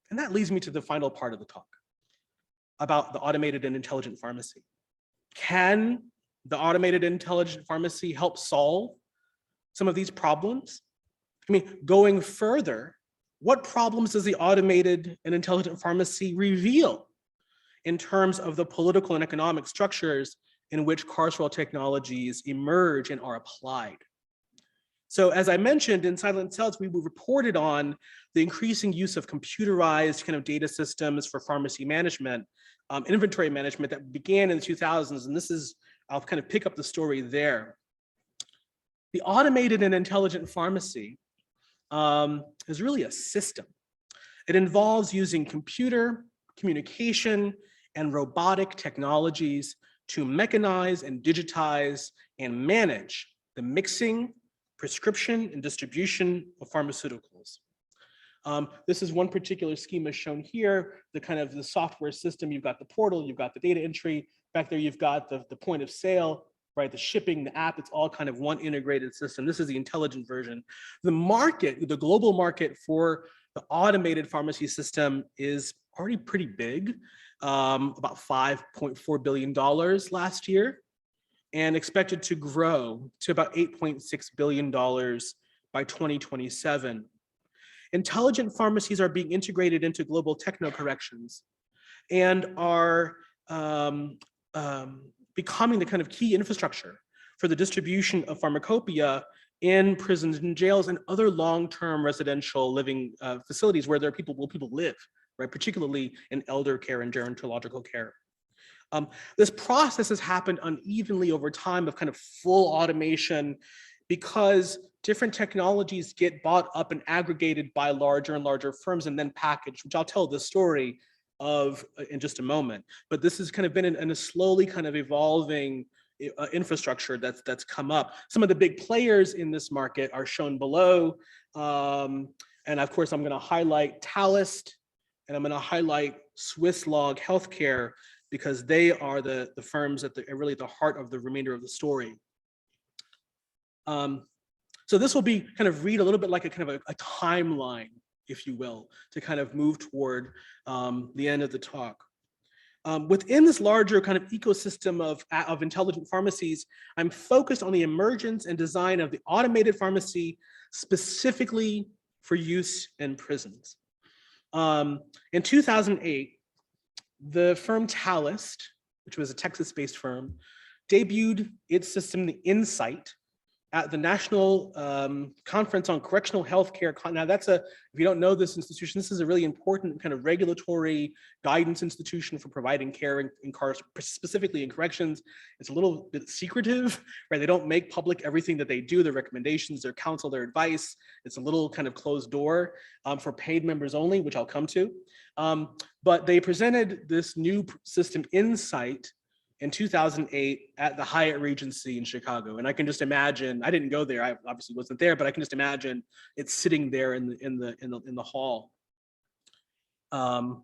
And that leads me to the final part of the talk about the automated and intelligent pharmacy. Can the automated and intelligent pharmacy help solve some of these problems? I mean, going further, what problems does the automated and intelligent pharmacy reveal in terms of the political and economic structures in which carceral technologies emerge and are applied? So as I mentioned, in Silent Cells, we reported on the increasing use of computerized kind of data systems for pharmacy management, inventory management that began in the 2000s. And this is, I'll kind of pick up the story there. The automated and intelligent pharmacy is really a system. It involves using computer, communication, and robotic technologies to mechanize and digitize and manage the mixing, prescription, and distribution of pharmaceuticals. This is one particular schema shown here, the software system. You've got the portal, you've got the data entry. Back there, you've got the point of sale, right? The shipping, the app, it's all kind of one integrated system. This is the intelligent version. The market, the global market for the automated pharmacy system is already pretty big, about $5.4 billion last year, and expected to grow to about $8.6 billion by 2027. Intelligent pharmacies are being integrated into global techno-corrections and are becoming the kind of key infrastructure for the distribution of pharmacopoeia in prisons and jails and other long-term residential living facilities where people live, right? Particularly in elder care and gerontological care. This process has happened unevenly over time of kind of full automation because different technologies get bought up and aggregated by larger and larger firms and then packaged, which I'll tell the story of in just a moment. But this has kind of been in a slowly kind of evolving infrastructure that's come up. Some of the big players in this market are shown below. And of course, I'm going to highlight Talist, and I'm going to highlight Swisslog Healthcare, because they are the firms that are really at the heart of the remainder of the story. So this will be kind of read a little bit like a kind of a timeline, if you will, to kind of move toward the end of the talk. Within this larger kind of ecosystem of intelligent pharmacies, I'm focused on the emergence and design of the automated pharmacy specifically for use in prisons. In 2008, the firm Talist, which was a Texas-based firm, debuted its system, the Insight, at the National Conference on Correctional Healthcare. Now if you don't know this institution, this is a really important kind of regulatory guidance institution for providing care specifically in corrections. It's a little bit secretive, right? They don't make public everything that they do, their recommendations, their counsel, their advice. It's a little kind of closed door for paid members only, which I'll come to. But they presented this new system, Insight, in 2008 at the Hyatt Regency in Chicago. And I can just imagine, I didn't go there, I obviously wasn't there, but I can just imagine it's sitting there in the hall,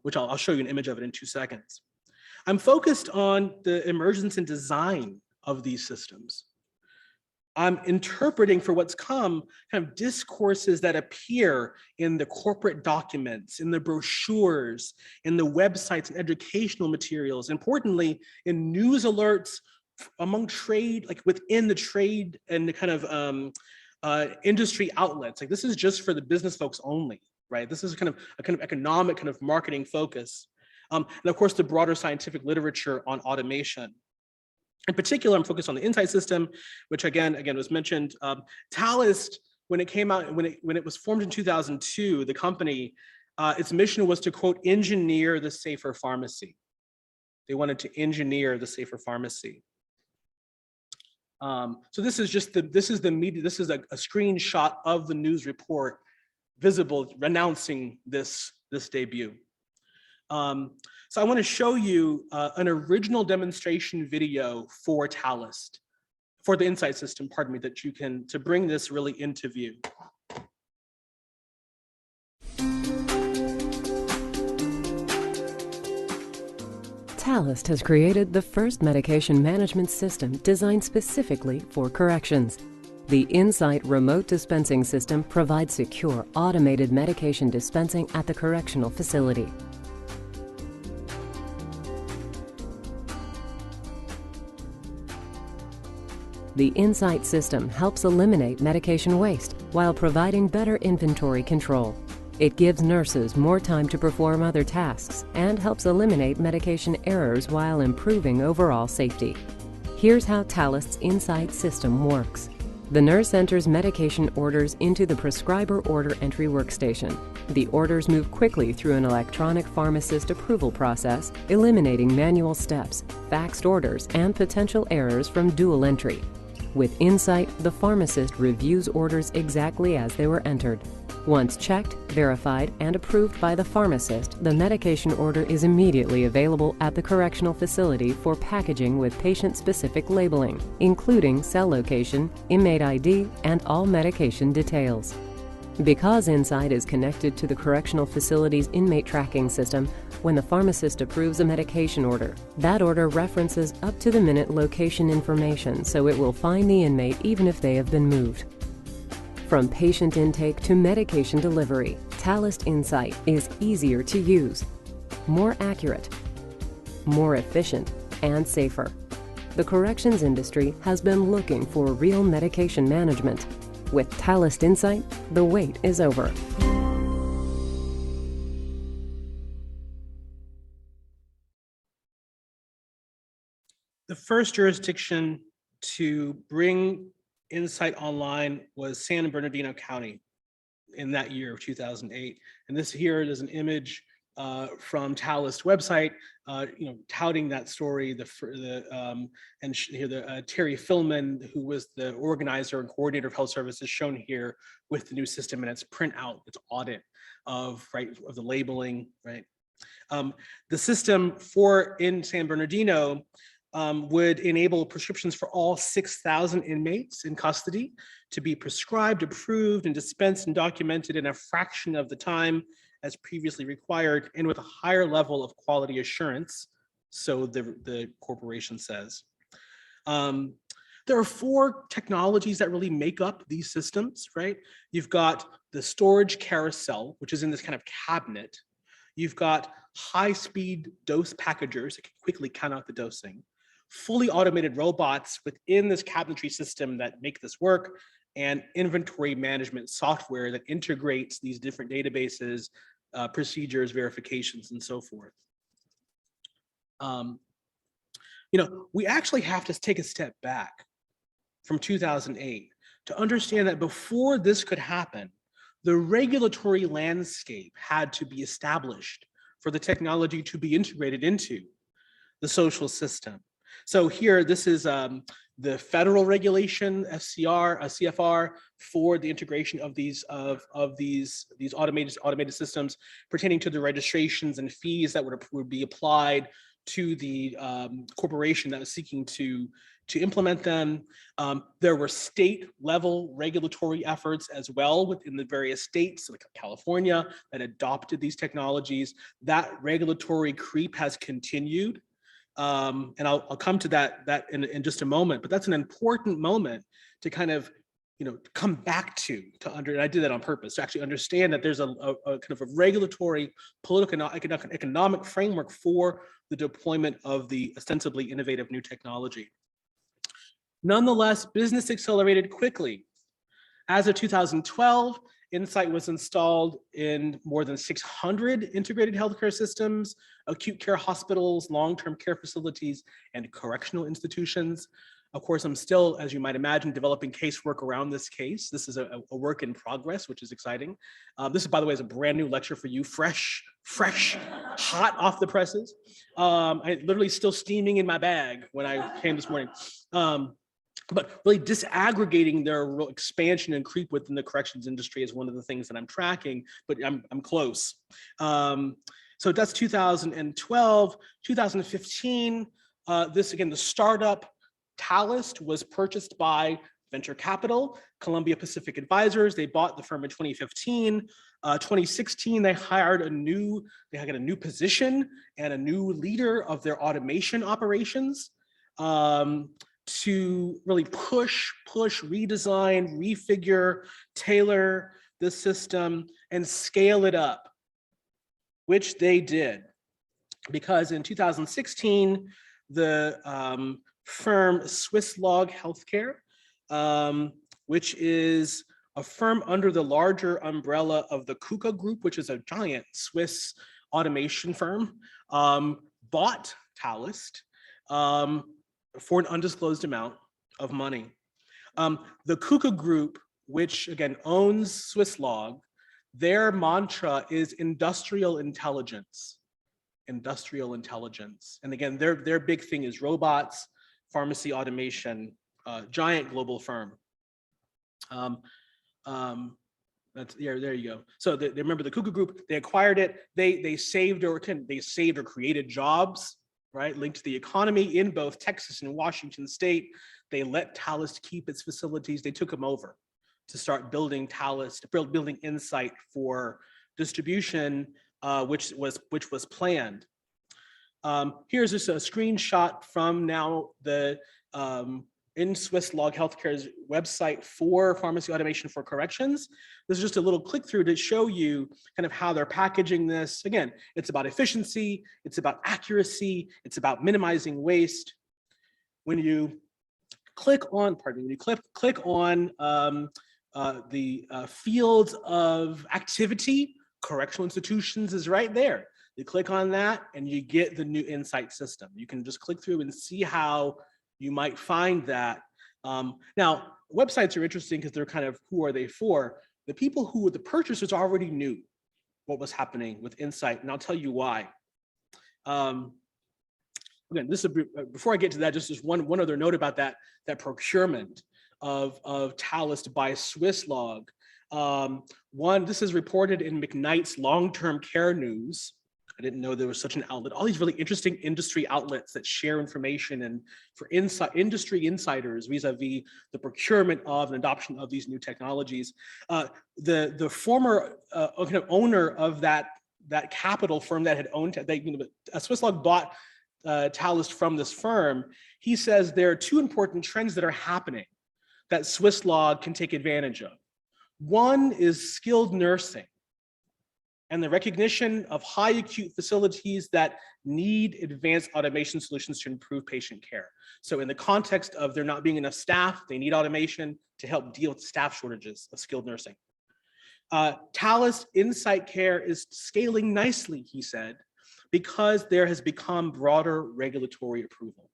which I'll show you an image of it in 2 seconds. I'm focused on the emergence and design of these systems. I'm interpreting for what's come kind of discourses that appear in the corporate documents, in the brochures, in the websites and educational materials, importantly, in news alerts among trade, like within the trade and the kind of industry outlets. Like this is just for the business folks only, right? This is kind of a kind of economic kind of marketing focus. And of course, the broader scientific literature on automation. In particular, I'm focused on the Insight system, which again was mentioned. Talist, when it came out, when it was formed in 2002, the company, its mission was to, quote, engineer the safer pharmacy. They wanted to engineer the safer pharmacy. So this is just this is a screenshot of the news report visible announcing this debut. So I want to show you an original demonstration video for Talist, for the Insight system, pardon me, that you can, to bring this really into view. Talist has created the first medication management system designed specifically for corrections. The Insight remote dispensing system provides secure, automated medication dispensing at the correctional facility. The Insight system helps eliminate medication waste while providing better inventory control. It gives nurses more time to perform other tasks and helps eliminate medication errors while improving overall safety. Here's how Talist's Insight system works. The nurse enters medication orders into the prescriber order entry workstation. The orders move quickly through an electronic pharmacist approval process, eliminating manual steps, faxed orders, and potential errors from dual entry. With Insight, the pharmacist reviews orders exactly as they were entered. Once checked, verified, and approved by the pharmacist, the medication order is immediately available at the correctional facility for packaging with patient-specific labeling, including cell location, inmate ID, and all medication details. Because Insight is connected to the correctional facility's inmate tracking system, when the pharmacist approves a medication order, that order references up-to-the-minute location information, so it will find the inmate even if they have been moved. From patient intake to medication delivery, Talist Insight is easier to use, more accurate, more efficient, and safer. The corrections industry has been looking for real medication management. With Talist Insight, the wait is over. The first jurisdiction to bring Insight online was San Bernardino County in that year of 2008. And this here is an image from Talist website, touting that story. Terry Philman, who was the organizer and coordinator of health services, shown here with the new system and its printout, its audit of the labeling, right. The system in San Bernardino would enable prescriptions for all 6,000 inmates in custody to be prescribed, approved, and dispensed and documented in a fraction of the time as previously required, and with a higher level of quality assurance, so the corporation says. There are 4 technologies that really make up these systems, right? You've got the storage carousel, which is in this kind of cabinet. You've got high-speed dose packagers that can quickly count out the dosing. Fully automated robots within this cabinetry system that make this work, and inventory management software that integrates these different databases, procedures, verifications, and so forth. We actually have to take a step back from 2008 to understand that before this could happen, the regulatory landscape had to be established for the technology to be integrated into the social system. So here, this is the federal regulation, CFR, for the integration of these automated systems pertaining to the registrations and fees that would be applied to the corporation that was seeking to implement them. There were state-level regulatory efforts as well within the various states, like California, that adopted these technologies. That regulatory creep has continued. And I'll come to that in just a moment, but that's an important moment to kind of, come back to and I did that on purpose, to actually understand that there's a kind of a regulatory, political, economic framework for the deployment of the ostensibly innovative new technology. Nonetheless, business accelerated quickly. As of 2012, Insight was installed in more than 600 integrated healthcare systems, acute care hospitals, long-term care facilities, and correctional institutions. Of course, I'm still, as you might imagine, developing casework around this case. This is a work in progress, which is exciting. This, by the way, is a brand new lecture for you, fresh, hot off the presses. I literally still steaming in my bag when I came this morning. But really disaggregating their real expansion and creep within the corrections industry is one of the things that I'm tracking, but I'm close. So that's 2012, 2015. This, again, the startup Talist was purchased by venture capital, Columbia Pacific Advisors. They bought the firm in 2015. 2016, they got a new position and a new leader of their automation operations. To really push, redesign, refigure, tailor the system and scale it up, which they did. Because in 2016, the firm Swisslog Healthcare, which is a firm under the larger umbrella of the KUKA Group, which is a giant Swiss automation firm, bought Talist for an undisclosed amount of money. The KUKA Group, which again owns Swisslog, their mantra is industrial intelligence. Industrial intelligence. And again, their big thing is robots, pharmacy automation, giant global firm. There you go. So they remember the KUKA Group, they acquired it, they saved or created jobs, right, linked to the economy in both Texas and Washington State. They let Talist keep its facilities. They took them over to start building Talist, building Insight for distribution, which was planned. Here's just a screenshot from now the in Swisslog Healthcare's website for pharmacy automation for corrections. This is just a little click through to show you kind of how they're packaging this. Again, it's about efficiency, it's about accuracy, it's about minimizing waste. When you click on, the fields of activity, correctional institutions is right there. You click on that and you get the new Insight system. You can just click through and see how you might find that. Now, websites are interesting because they're kind of, who are they for? The people who were the purchasers already knew what was happening with Insight, and I'll tell you why. Again, this is before I get to that, just one other note about that procurement of Talist by Swisslog. This is reported in McKnight's long-term care news. I didn't know there was such an outlet. All these really interesting industry outlets that share information and for industry insiders vis-a-vis the procurement of and adoption of these new technologies. The former kind of owner of that capital firm that had owned, Swisslog bought Talist from this firm. He says there are two important trends that are happening that Swisslog can take advantage of. One is skilled nursing and the recognition of high acute facilities that need advanced automation solutions to improve patient care. So in the context of there not being enough staff, they need automation to help deal with staff shortages of skilled nursing. Talist Insight Care is scaling nicely, he said, because there has become broader regulatory approval.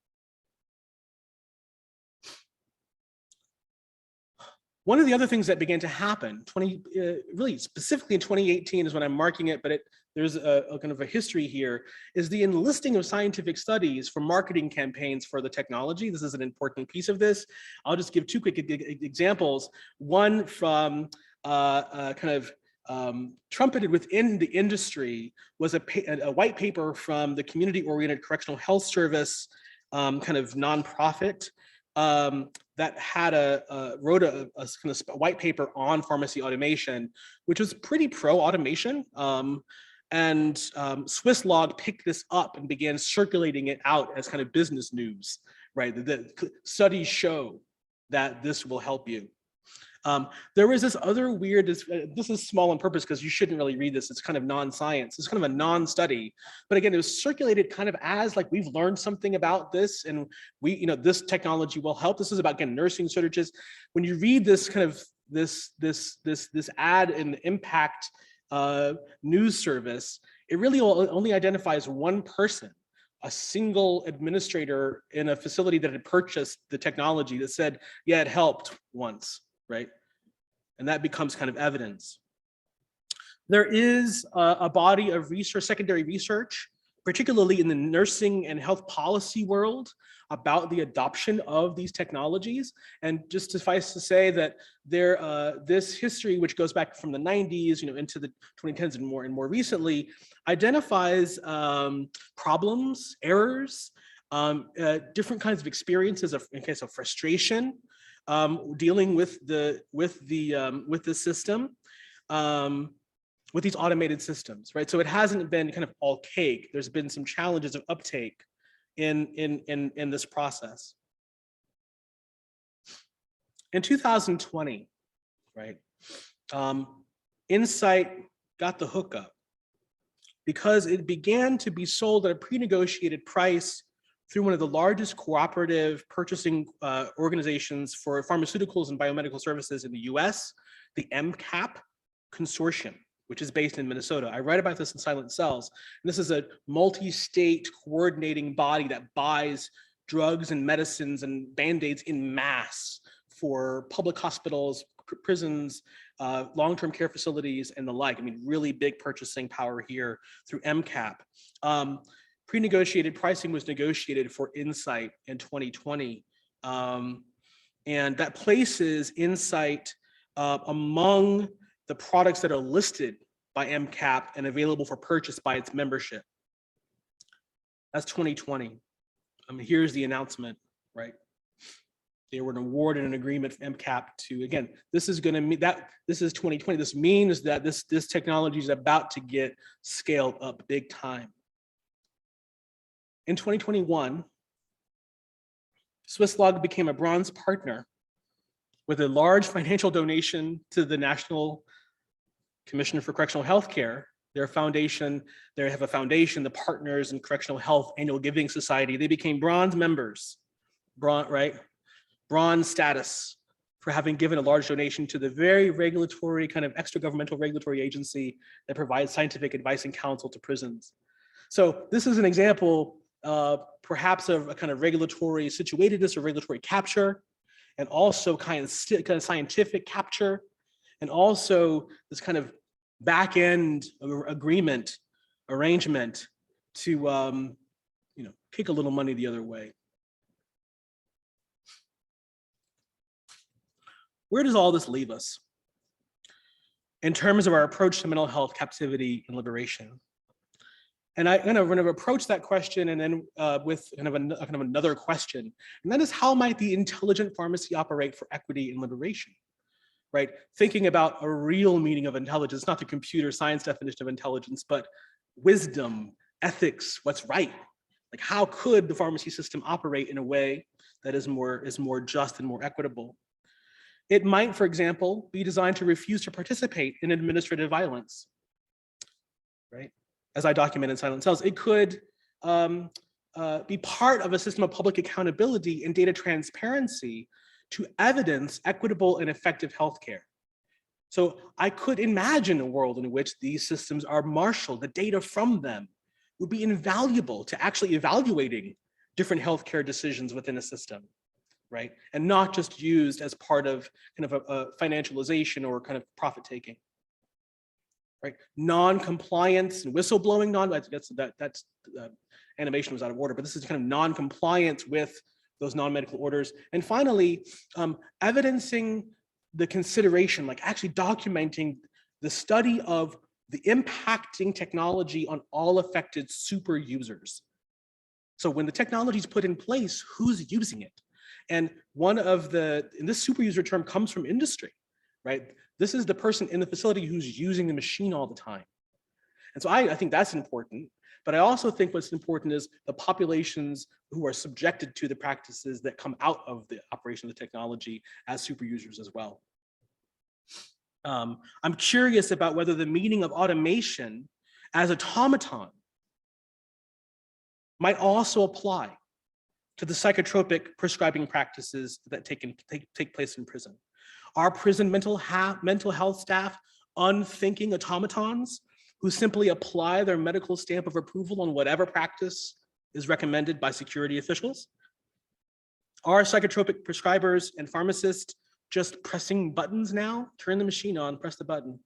One of the other things that began to happen, really specifically in 2018 is when I'm marking it, but there's a kind of a history here, is the enlisting of scientific studies for marketing campaigns for the technology. This is an important piece of this. I'll just give two quick examples. One from trumpeted within the industry was a white paper from the Community-Oriented Correctional Health Service kind of nonprofit that had wrote a kind of white paper on pharmacy automation, which was pretty pro-automation. And Swisslog picked this up and began circulating it out as kind of business news, right? The studies show that this will help you. There was this other weird, this is small on purpose because you shouldn't really read this. It's kind of non-science. It's kind of a non-study. But again, it was circulated kind of as like, we've learned something about this and this technology will help. This is about, again, nursing shortages. When you read this kind of this ad in the Impact news service, it really only identifies one person, a single administrator in a facility that had purchased the technology that said, yeah, it helped once, right? And that becomes kind of evidence. There is a body of research, secondary research, particularly in the nursing and health policy world, about the adoption of these technologies. And just suffice to say that this history, which goes back from the 90s, into the 2010s and more recently, identifies problems, errors, different kinds of experiences in case of frustration, dealing with the system. With these automated systems, right? So it hasn't been kind of all cake. There's been some challenges of uptake in this process. In 2020, right, Insight got the hookup because it began to be sold at a pre-negotiated price through one of the largest cooperative purchasing organizations for pharmaceuticals and biomedical services in the US, the MCAP Consortium, which is based in Minnesota. I write about this in Silent Cells. And this is a multi-state coordinating body that buys drugs and medicines and Band-Aids in mass for public hospitals, prisons, long-term care facilities, and the like. I mean, really big purchasing power here through MCAP. Pre-negotiated pricing was negotiated for Insight in 2020. And that places Insight among the products that are listed by MCAP and available for purchase by its membership. That's 2020. Here's the announcement, right? They were awarded an agreement from MCAP to, again, this is going to mean that this is 2020. This means that this technology is about to get scaled up big time. In 2021, Swisslog became a bronze partner with a large financial donation to the National Commission for Correctional Healthcare. Their foundation, they have a foundation, the Partners in Correctional Health Annual Giving Society. They became bronze members, right? Bronze status for having given a large donation to the very regulatory, kind of extra governmental regulatory agency that provides scientific advice and counsel to prisons. So this is an example perhaps of a kind of regulatory situatedness or regulatory capture, and also kind of scientific capture, and also this kind of back end arrangement to kick a little money the other way. Where does all this leave us in terms of our approach to mental health, captivity, and liberation? And I'm going to approach that question and then with kind of another question, and that is, how might the intelligent pharmacy operate for equity and liberation? Right? Thinking about a real meaning of intelligence, not the computer science definition of intelligence, but wisdom, ethics, what's right. Like, how could the pharmacy system operate in a way that is more just and more equitable? It might, for example, be designed to refuse to participate in administrative violence, right? As I document in Silent Cells, it could be part of a system of public accountability and data transparency to evidence equitable and effective healthcare. So I could imagine a world in which these systems are marshaled. The data from them would be invaluable to actually evaluating different healthcare decisions within a system, right? And not just used as part of kind of a financialization or kind of profit taking, right? Non-compliance and whistleblowing, that's animation was out of order, but this is kind of non-compliance with those non-medical orders. And finally, evidencing the consideration, like actually documenting the study of the impacting technology on all affected super users. So when the technology is put in place, who's using it? And and this super user term comes from industry, right? This is the person in the facility who's using the machine all the time. And so I think that's important. But I also think what's important is the populations who are subjected to the practices that come out of the operation of the technology as super users as well. I'm curious about whether the meaning of automation as automaton might also apply to the psychotropic prescribing practices that take place in prison. Are prison mental health staff unthinking automatons who simply apply their medical stamp of approval on whatever practice is recommended by security officials? Are psychotropic prescribers and pharmacists just pressing buttons now? Turn the machine on, press the button.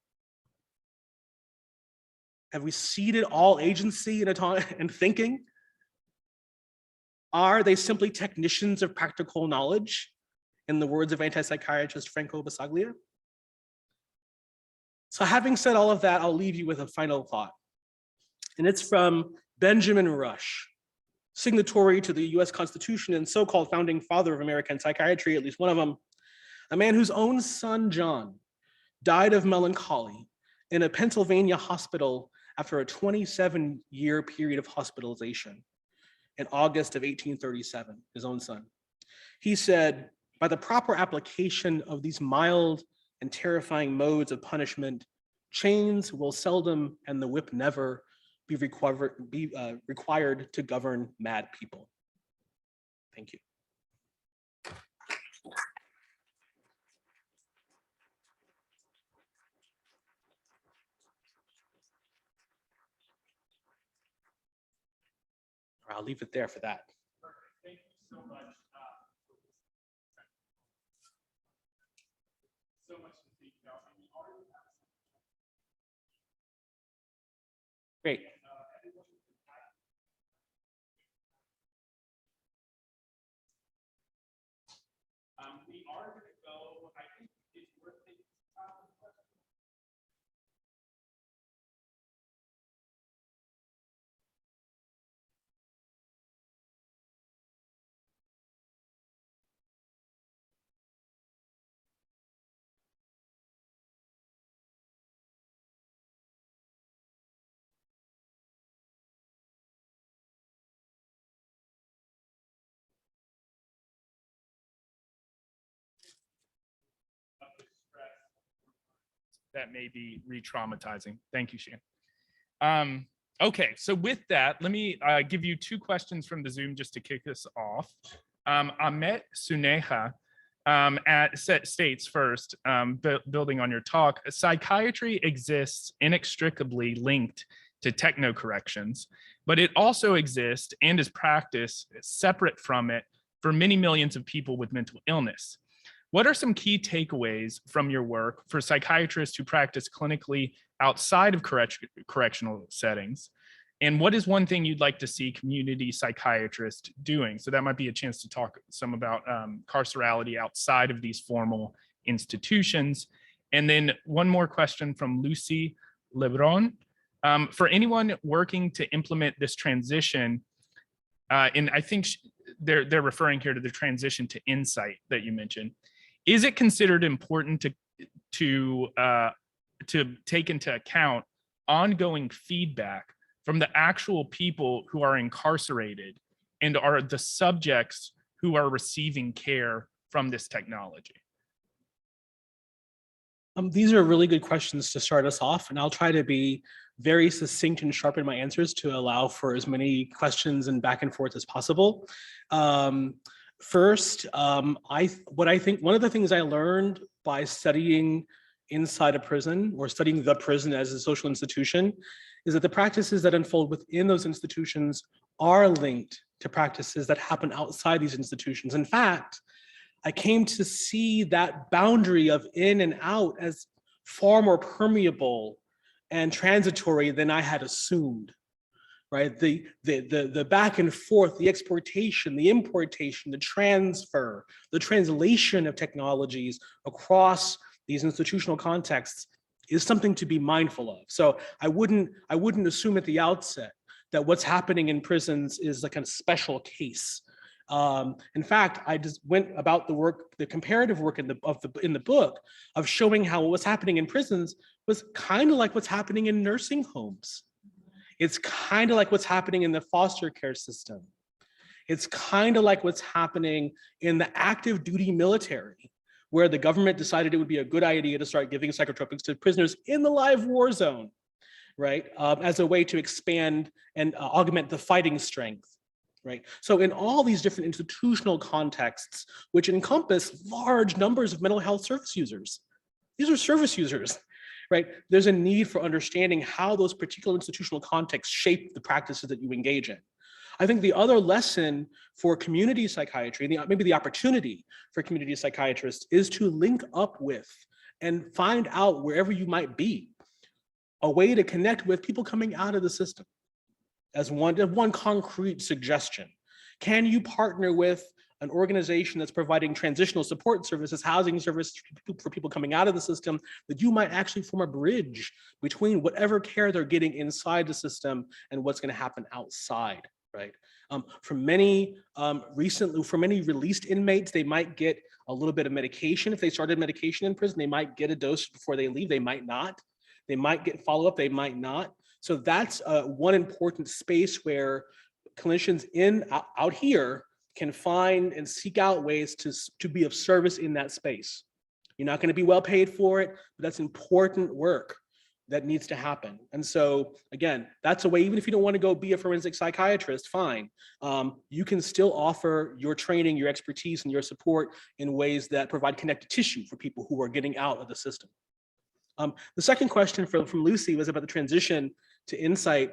Have we ceded all agency and thinking? Are they simply technicians of practical knowledge, in the words of anti-psychiatrist Franco Basaglia? So having said all of that, I'll leave you with a final thought. And it's from Benjamin Rush, signatory to the US Constitution and so-called founding father of American psychiatry, at least one of them, a man whose own son, John, died of melancholy in a Pennsylvania hospital after a 27-year period of hospitalization in August of 1837, his own son. He said, by the proper application of these mild and terrifying modes of punishment, chains will seldom and the whip never be required to govern mad people. Thank you. I'll leave it there for that. Thank you so much. So much to think about. Great. We are going to go, I think it's worth taking some time. That may be re-traumatizing. Thank you, Shan. Okay, so with that, let me give you two questions from the Zoom just to kick this off. Amit Suneha states first, building on your talk, psychiatry exists inextricably linked to techno-corrections, but it also exists and is practiced separate from it for many millions of people with mental illness. What are some key takeaways from your work for psychiatrists who practice clinically outside of correctional settings? And what is one thing you'd like to see community psychiatrists doing? So that might be a chance to talk some about carcerality outside of these formal institutions. And then one more question from Lucy Lebron. For anyone working to implement this transition, and I think they're referring here to the transition to insight that you mentioned. Is it considered important to take into account ongoing feedback from the actual people who are incarcerated and are the subjects who are receiving care from this technology? These are really good questions to start us off, and I'll try to be very succinct and sharp in my answers to allow for as many questions and back and forth as possible. First, what I think one of the things I learned by studying inside a prison or studying the prison as a social institution is that the practices that unfold within those institutions are linked to practices that happen outside these institutions. In fact, I came to see that boundary of in and out as far more permeable and transitory than I had assumed. Right, the back and forth, the exportation, the importation, the transfer, the translation of technologies across these institutional contexts is something to be mindful of. So I wouldn't assume at the outset that what's happening in prisons is like a special case. In fact, I just went about the work, the comparative work in the book of showing how what's happening in prisons was kind of like what's happening in nursing homes. It's kind of like what's happening in the foster care system. It's kind of like what's happening in the active duty military, where the government decided it would be a good idea to start giving psychotropics to prisoners in the live war zone, right? As a way to expand and augment the fighting strength right? So in all these different institutional contexts, which encompass large numbers of mental health service users, these are service users, right? There's a need for understanding how those particular institutional contexts shape the practices that you engage in. I think the other lesson for community psychiatry, maybe the opportunity for community psychiatrists, is to link up with and find out wherever you might be, a way to connect with people coming out of the system. As one concrete suggestion, can you partner with an organization that's providing transitional support services, housing services for people coming out of the system, that you might actually form a bridge between whatever care they're getting inside the system and what's going to happen outside, right? For many released inmates, they might get a little bit of medication. If they started medication in prison, they might get a dose before they leave. They might not. They might get follow-up. They might not. So that's one important space where clinicians out here can find and seek out ways to be of service in that space. You're not going to be well paid for it, but that's important work that needs to happen. And so again, that's a way, even if you don't want to go be a forensic psychiatrist, fine. You can still offer your training, your expertise, and your support in ways that provide connective tissue for people who are getting out of the system. The second question from Lucy was about the transition to Insight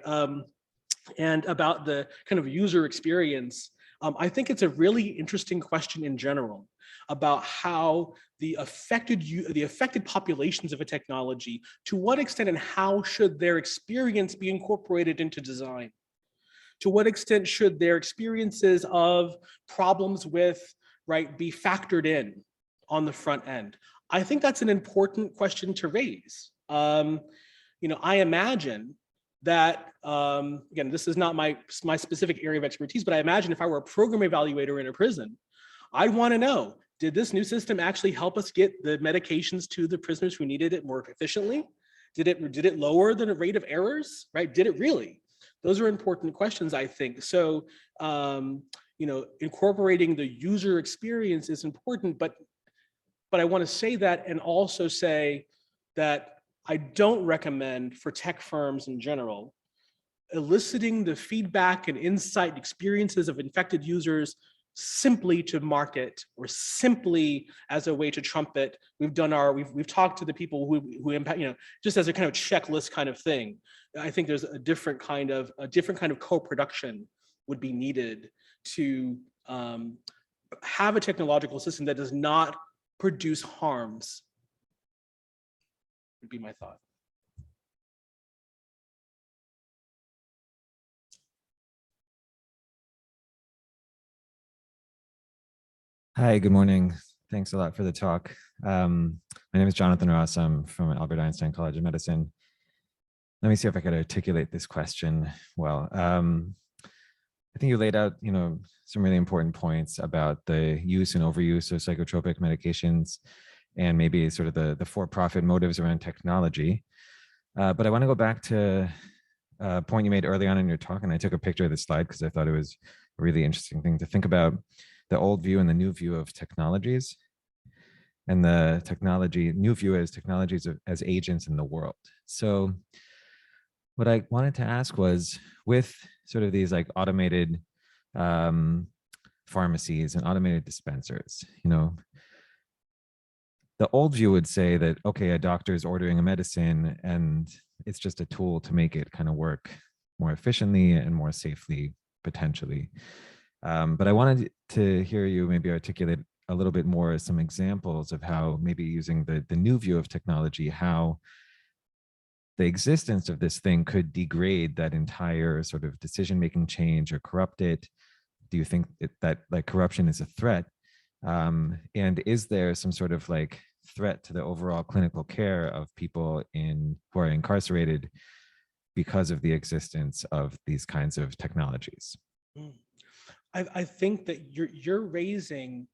and about the kind of user experience. I think it's a really interesting question in general about how the affected populations of a technology, to what extent and how should their experience be incorporated into design? To what extent should their experiences of problems with, right, be factored in on the front end? I think that's an important question to raise. I imagine that, again, this is not my specific area of expertise, but I imagine if I were a program evaluator in a prison, I'd want to know, did this new system actually help us get the medications to the prisoners who needed it more efficiently? Did it lower the rate of errors, right? Did it really? Those are important questions, I think. So, incorporating the user experience is important, but I want to say that and also say that I don't recommend for tech firms in general eliciting the feedback and insight experiences of infected users simply to market or simply as a way to trumpet. We've talked to the people who impact, just as a kind of checklist kind of thing. I think there's a different kind of co-production would be needed to have a technological system that does not produce harms, would be my thought. Hi, good morning. Thanks a lot for the talk. My name is Jonathan Ross. I'm from Albert Einstein College of Medicine. Let me see if I could articulate this question well. I think you laid out, some really important points about the use and overuse of psychotropic medications and maybe sort of the for-profit motives around technology. But I want to go back to a point you made early on in your talk, and I took a picture of this slide because I thought it was a really interesting thing to think about, the old view and the new view of technologies, and the new view as technologies as agents in the world. So what I wanted to ask was, with sort of these like automated pharmacies and automated dispensers, the old view would say that, okay, a doctor is ordering a medicine and it's just a tool to make it kind of work more efficiently and more safely, potentially. But I wanted to hear you maybe articulate a little bit more some examples of how maybe using the new view of technology, how the existence of this thing could degrade that entire sort of decision-making change or corrupt it. Do you think that like corruption is a threat? And is there some sort of like threat to the overall clinical care of people who are incarcerated because of the existence of these kinds of technologies? I think that you're raising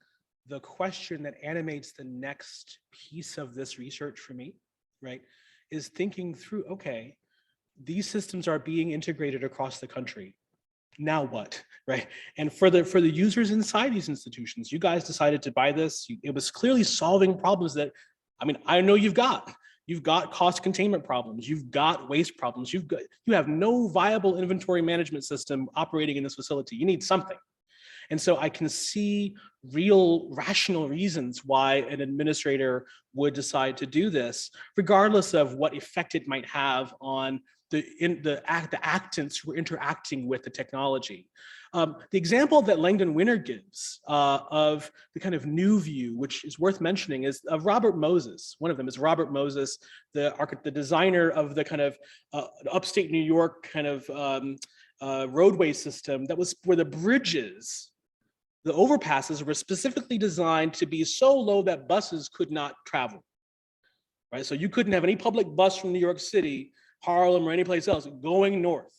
the question that animates the next piece of this research for me, right? Is thinking through, okay, these systems are being integrated across the country. Now what, right? And for the users inside these institutions, you guys decided to buy this. It was clearly solving problems that, I know you've got. You've got cost containment problems. You've got waste problems. You have no viable inventory management system operating in this facility. You need something. And so I can see real rational reasons why an administrator would decide to do this, regardless of what effect it might have on the actants who are interacting with the technology. The example that Langdon Winner gives of the kind of new view, which is worth mentioning, is of Robert Moses. One of them is Robert Moses, the designer of the kind of upstate New York kind of roadway system that was where the bridges, the overpasses were specifically designed to be so low that buses could not travel, right? So you couldn't have any public bus from New York City, Harlem, or any place else going north.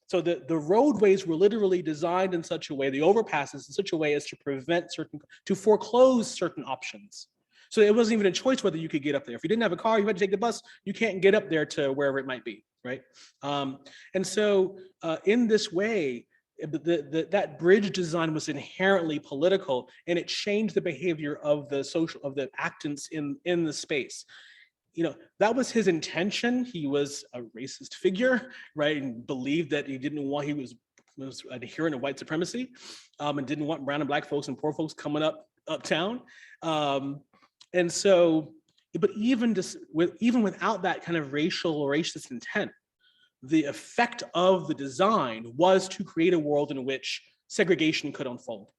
So the roadways were literally designed in such a way, the overpasses in such a way as to foreclose certain options. So it wasn't even a choice whether you could get up there. If you didn't have a car, you had to take the bus, you can't get up there to wherever it might be, right? And so in this way, that bridge design was inherently political, and it changed the behavior of the actants in the space. You know, that was his intention. He was a racist figure, right, and believed that he was adherent of white supremacy, and didn't want brown and black folks and poor folks coming uptown. And so, but even without that kind of racial or racist intent, the effect of the design was to create a world in which segregation could unfold.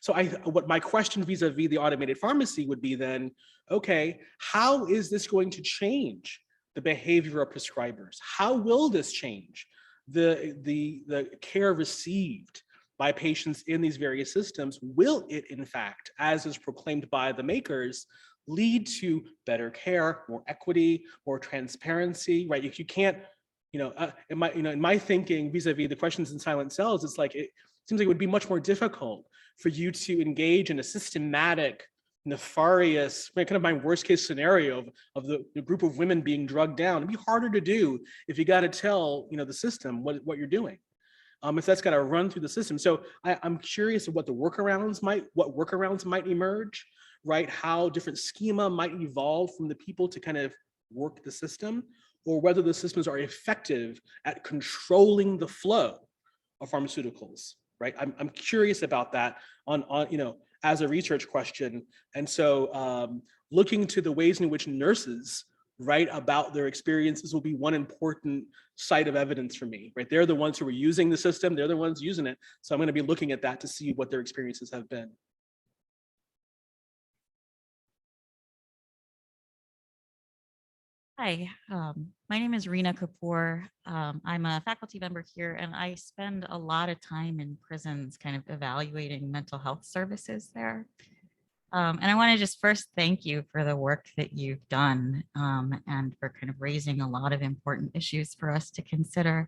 So what my question vis-a-vis the automated pharmacy would be then, okay, how is this going to change the behavior of prescribers? How will this change the care received by patients in these various systems? Will it, in fact, as is proclaimed by the makers, lead to better care, more equity, more transparency, right? If you can't, in my thinking vis-a-vis the questions in silent cells, it's like, it seems like it would be much more difficult for you to engage in a systematic, nefarious, kind of my worst case scenario of the group of women being drugged down. It'd be harder to do if you got to tell, the system what you're doing. If that's got to run through the system. So I'm curious of what workarounds might emerge, right? How different schema might evolve from the people to kind of work the system, or whether the systems are effective at controlling the flow of pharmaceuticals, right? I'm curious about that on as a research question. And so looking to the ways in which nurses write about their experiences will be one important site of evidence for me, right? They're the ones who are using the system, they're the ones using it. So I'm going to be looking at that to see what their experiences have been. Hi, my name is Reena Kapoor. I'm a faculty member here, and I spend a lot of time in prisons kind of evaluating mental health services there. And I want to just first thank you for the work that you've done and for kind of raising a lot of important issues for us to consider.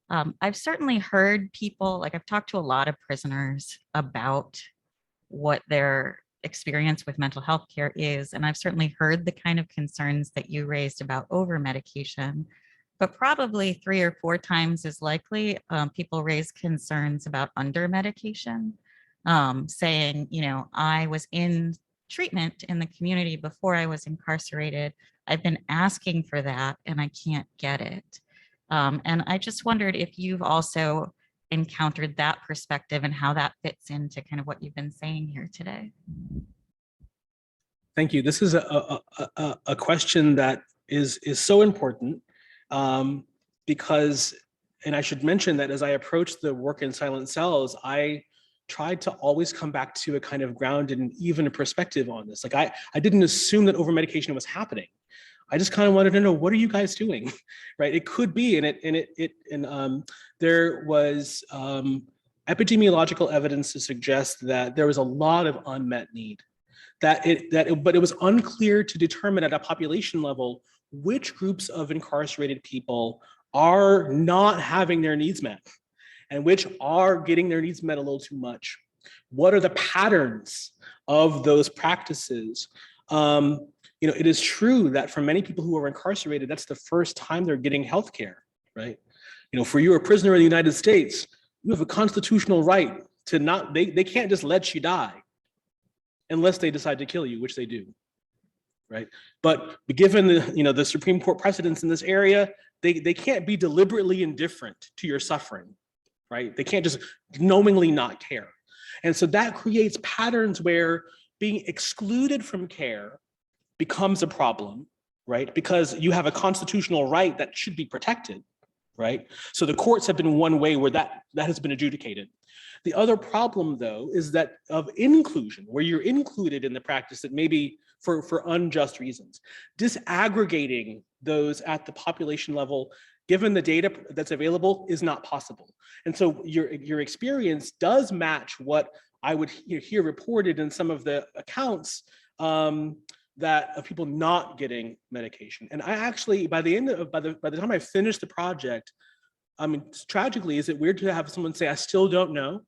I've certainly heard people, I've talked to a lot of prisoners about what their experience with mental health care is. And I've certainly heard the kind of concerns that you raised about over medication, but probably 3 or 4 times as likely people raise concerns about under medication, saying, I was in treatment in the community before I was incarcerated. I've been asking for that and I can't get it. And I just wondered if you've also encountered that perspective and how that fits into kind of what you've been saying here today. Thank you. This is a question that is so important because, and I should mention that as I approached the work in silent cells, I tried to always come back to a kind of grounded and even perspective on this. I didn't assume that over medication was happening. I just kind of wanted to know, what are you guys doing, right? It could be, and there was epidemiological evidence to suggest that there was a lot of unmet need, but it was unclear to determine at a population level which groups of incarcerated people are not having their needs met and which are getting their needs met a little too much. What are the patterns of those practices? It is true that for many people who are incarcerated, that's the first time they're getting healthcare, right? For you, a prisoner in the United States, you have a constitutional right to they can't just let you die unless they decide to kill you, which they do. right? But given the Supreme Court precedents in this area, they can't be deliberately indifferent to your suffering, right? They can't just knowingly not care. And so that creates patterns where being excluded from care becomes a problem, right? Because you have a constitutional right that should be protected, right? So the courts have been one way where that has been adjudicated. The other problem, though, is that of inclusion, where you're included in the practice that maybe for unjust reasons. Disaggregating those at the population level, given the data that's available, is not possible. And so your experience does match what I would hear reported in some of the accounts that of people not getting medication. And I actually, by the time I finished the project, I mean, tragically, is it weird to have someone say, I still don't know,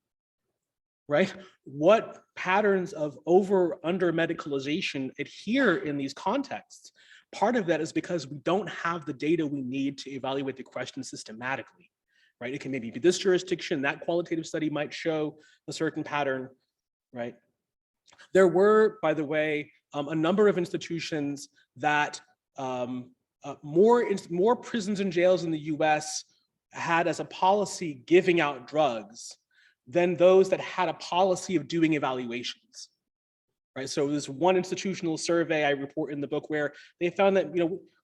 right? What patterns of under medicalization adhere in these contexts? Part of that is because we don't have the data we need to evaluate the question systematically, right? It can maybe be this jurisdiction, that qualitative study might show a certain pattern, right? There were, by the way, a number of institutions that more prisons and jails in the US had as a policy giving out drugs than those that had a policy of doing evaluations, right? So there's one institutional survey I report in the book where they found that,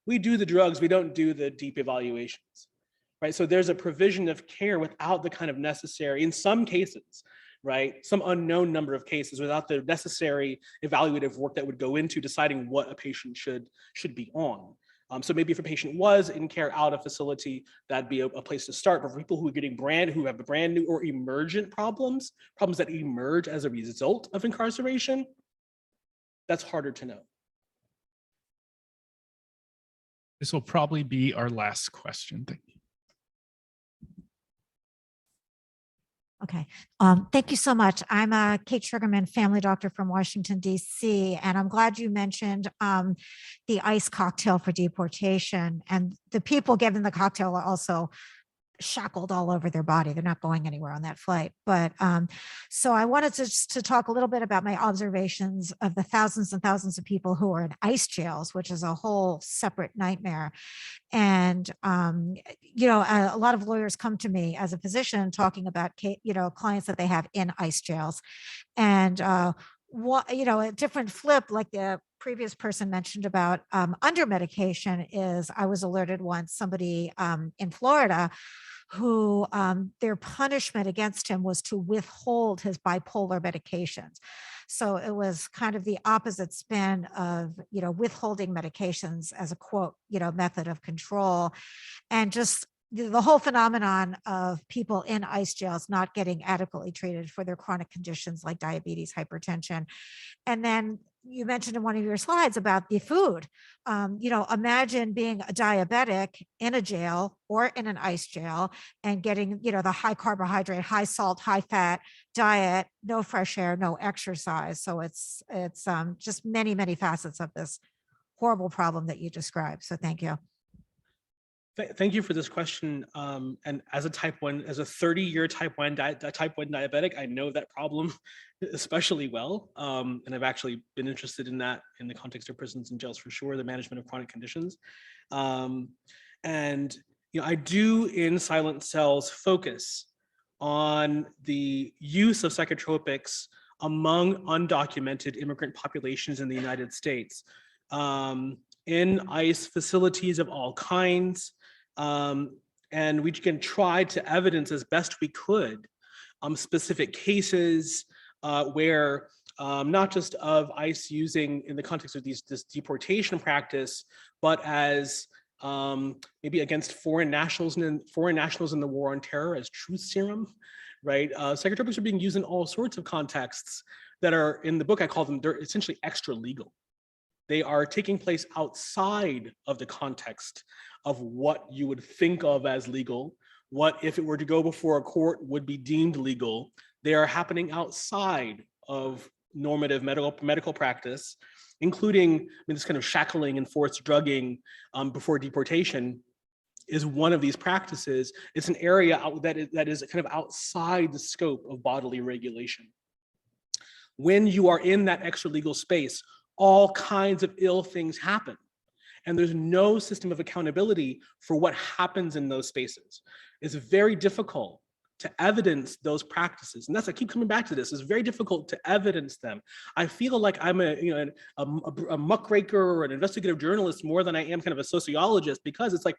we do the drugs, we don't do the deep evaluations, right? So there's a provision of care without the kind of necessary, in some cases, right? Some unknown number of cases without the necessary evaluative work that would go into deciding what a patient should be on. So maybe if a patient was in care out of facility, that'd be a place to start. But for people who are who have brand new or emergent problems that emerge as a result of incarceration, that's harder to know. This will probably be our last question. Thank you. Okay. Thank you so much. I'm Kate Sugarman, family doctor from Washington, D.C., and I'm glad you mentioned the ICE cocktail for deportation. And the people given the cocktail are also shackled all over their body. They're not going anywhere on that flight. But so I wanted to talk a little bit about my observations of the thousands and thousands of people who are in ICE jails, which is a whole separate nightmare. And, a lot of lawyers come to me as a physician talking about, clients that they have in ICE jails. And, a different flip, like the previous person mentioned about under medication, is I was alerted once somebody in Florida who their punishment against him was to withhold his bipolar medications. So it was kind of the opposite spin of, withholding medications as a quote, method of control. And just the whole phenomenon of people in ICE jails not getting adequately treated for their chronic conditions like diabetes, hypertension. And then you mentioned in one of your slides about the food. Imagine being a diabetic in a jail or in an ICE jail and getting, the high carbohydrate, high salt, high fat diet, no fresh air, no exercise. So it's just many, many facets of this horrible problem that you described. So thank you. Thank you for this question. And as a 30-year type 1 diabetic, I know that problem especially well. And I've actually been interested in that in the context of prisons and jails for sure, the management of chronic conditions. And I do in Silent Cells focus on the use of psychotropics among undocumented immigrant populations in the United States. In ICE facilities of all kinds. And we can try to evidence as best we could specific cases where not just of ICE using in the context of this deportation practice, but as maybe against foreign nationals in the war on terror as truth serum, right? Psychotropics are being used in all sorts of contexts that are in the book. I call them, they're essentially extra legal. They are taking place outside of the context of what you would think of as legal, what if it were to go before a court would be deemed legal. They are happening outside of normative medical practice, including this kind of shackling and forced drugging before deportation is one of these practices. It's an area that is kind of outside the scope of bodily regulation. When you are in that extra legal space, all kinds of ill things happen. And there's no system of accountability for what happens in those spaces. It's very difficult to evidence those practices. And that's, I keep coming back to this, it's very difficult to evidence them. I feel like I'm a muckraker or an investigative journalist more than I am kind of a sociologist, because it's like,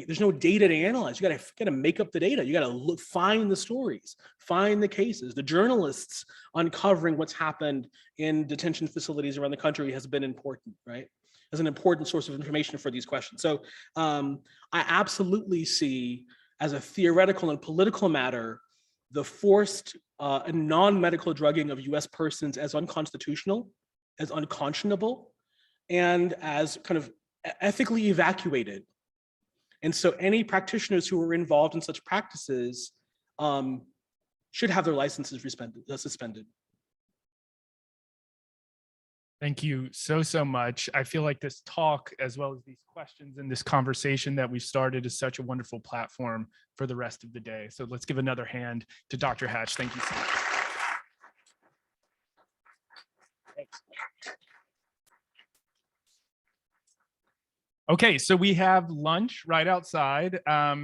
there's no data to analyze. You gotta make up the data. You gotta find the stories, find the cases. The journalists uncovering what's happened in detention facilities around the country has been important, right? As an important source of information for these questions. So I absolutely see, as a theoretical and political matter, the forced and non-medical drugging of US persons as unconstitutional, as unconscionable, and as kind of ethically evacuated. And so any practitioners who are involved in such practices should have their licenses suspended. Thank you so much. I feel like this talk, as well as these questions and this conversation that we've started, is such a wonderful platform for the rest of the day. So let's give another hand to Dr. Hatch. Thank you so much. Thanks. Okay, so we have lunch right outside.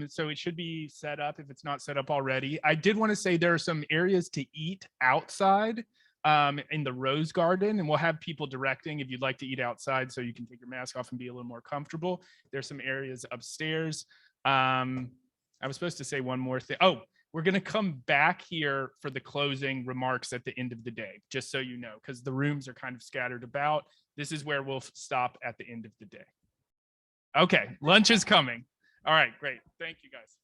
So it should be set up if it's not set up already. I did want to say there are some areas to eat outside in the Rose Garden, and we'll have people directing if you'd like to eat outside so you can take your mask off and be a little more comfortable. There's some areas upstairs. I was supposed to say one more thing. Oh, we're going to come back here for the closing remarks at the end of the day, just so you know, because the rooms are kind of scattered about. This is where we'll stop at the end of the day. Okay, lunch is coming. All right, great. Thank you, guys.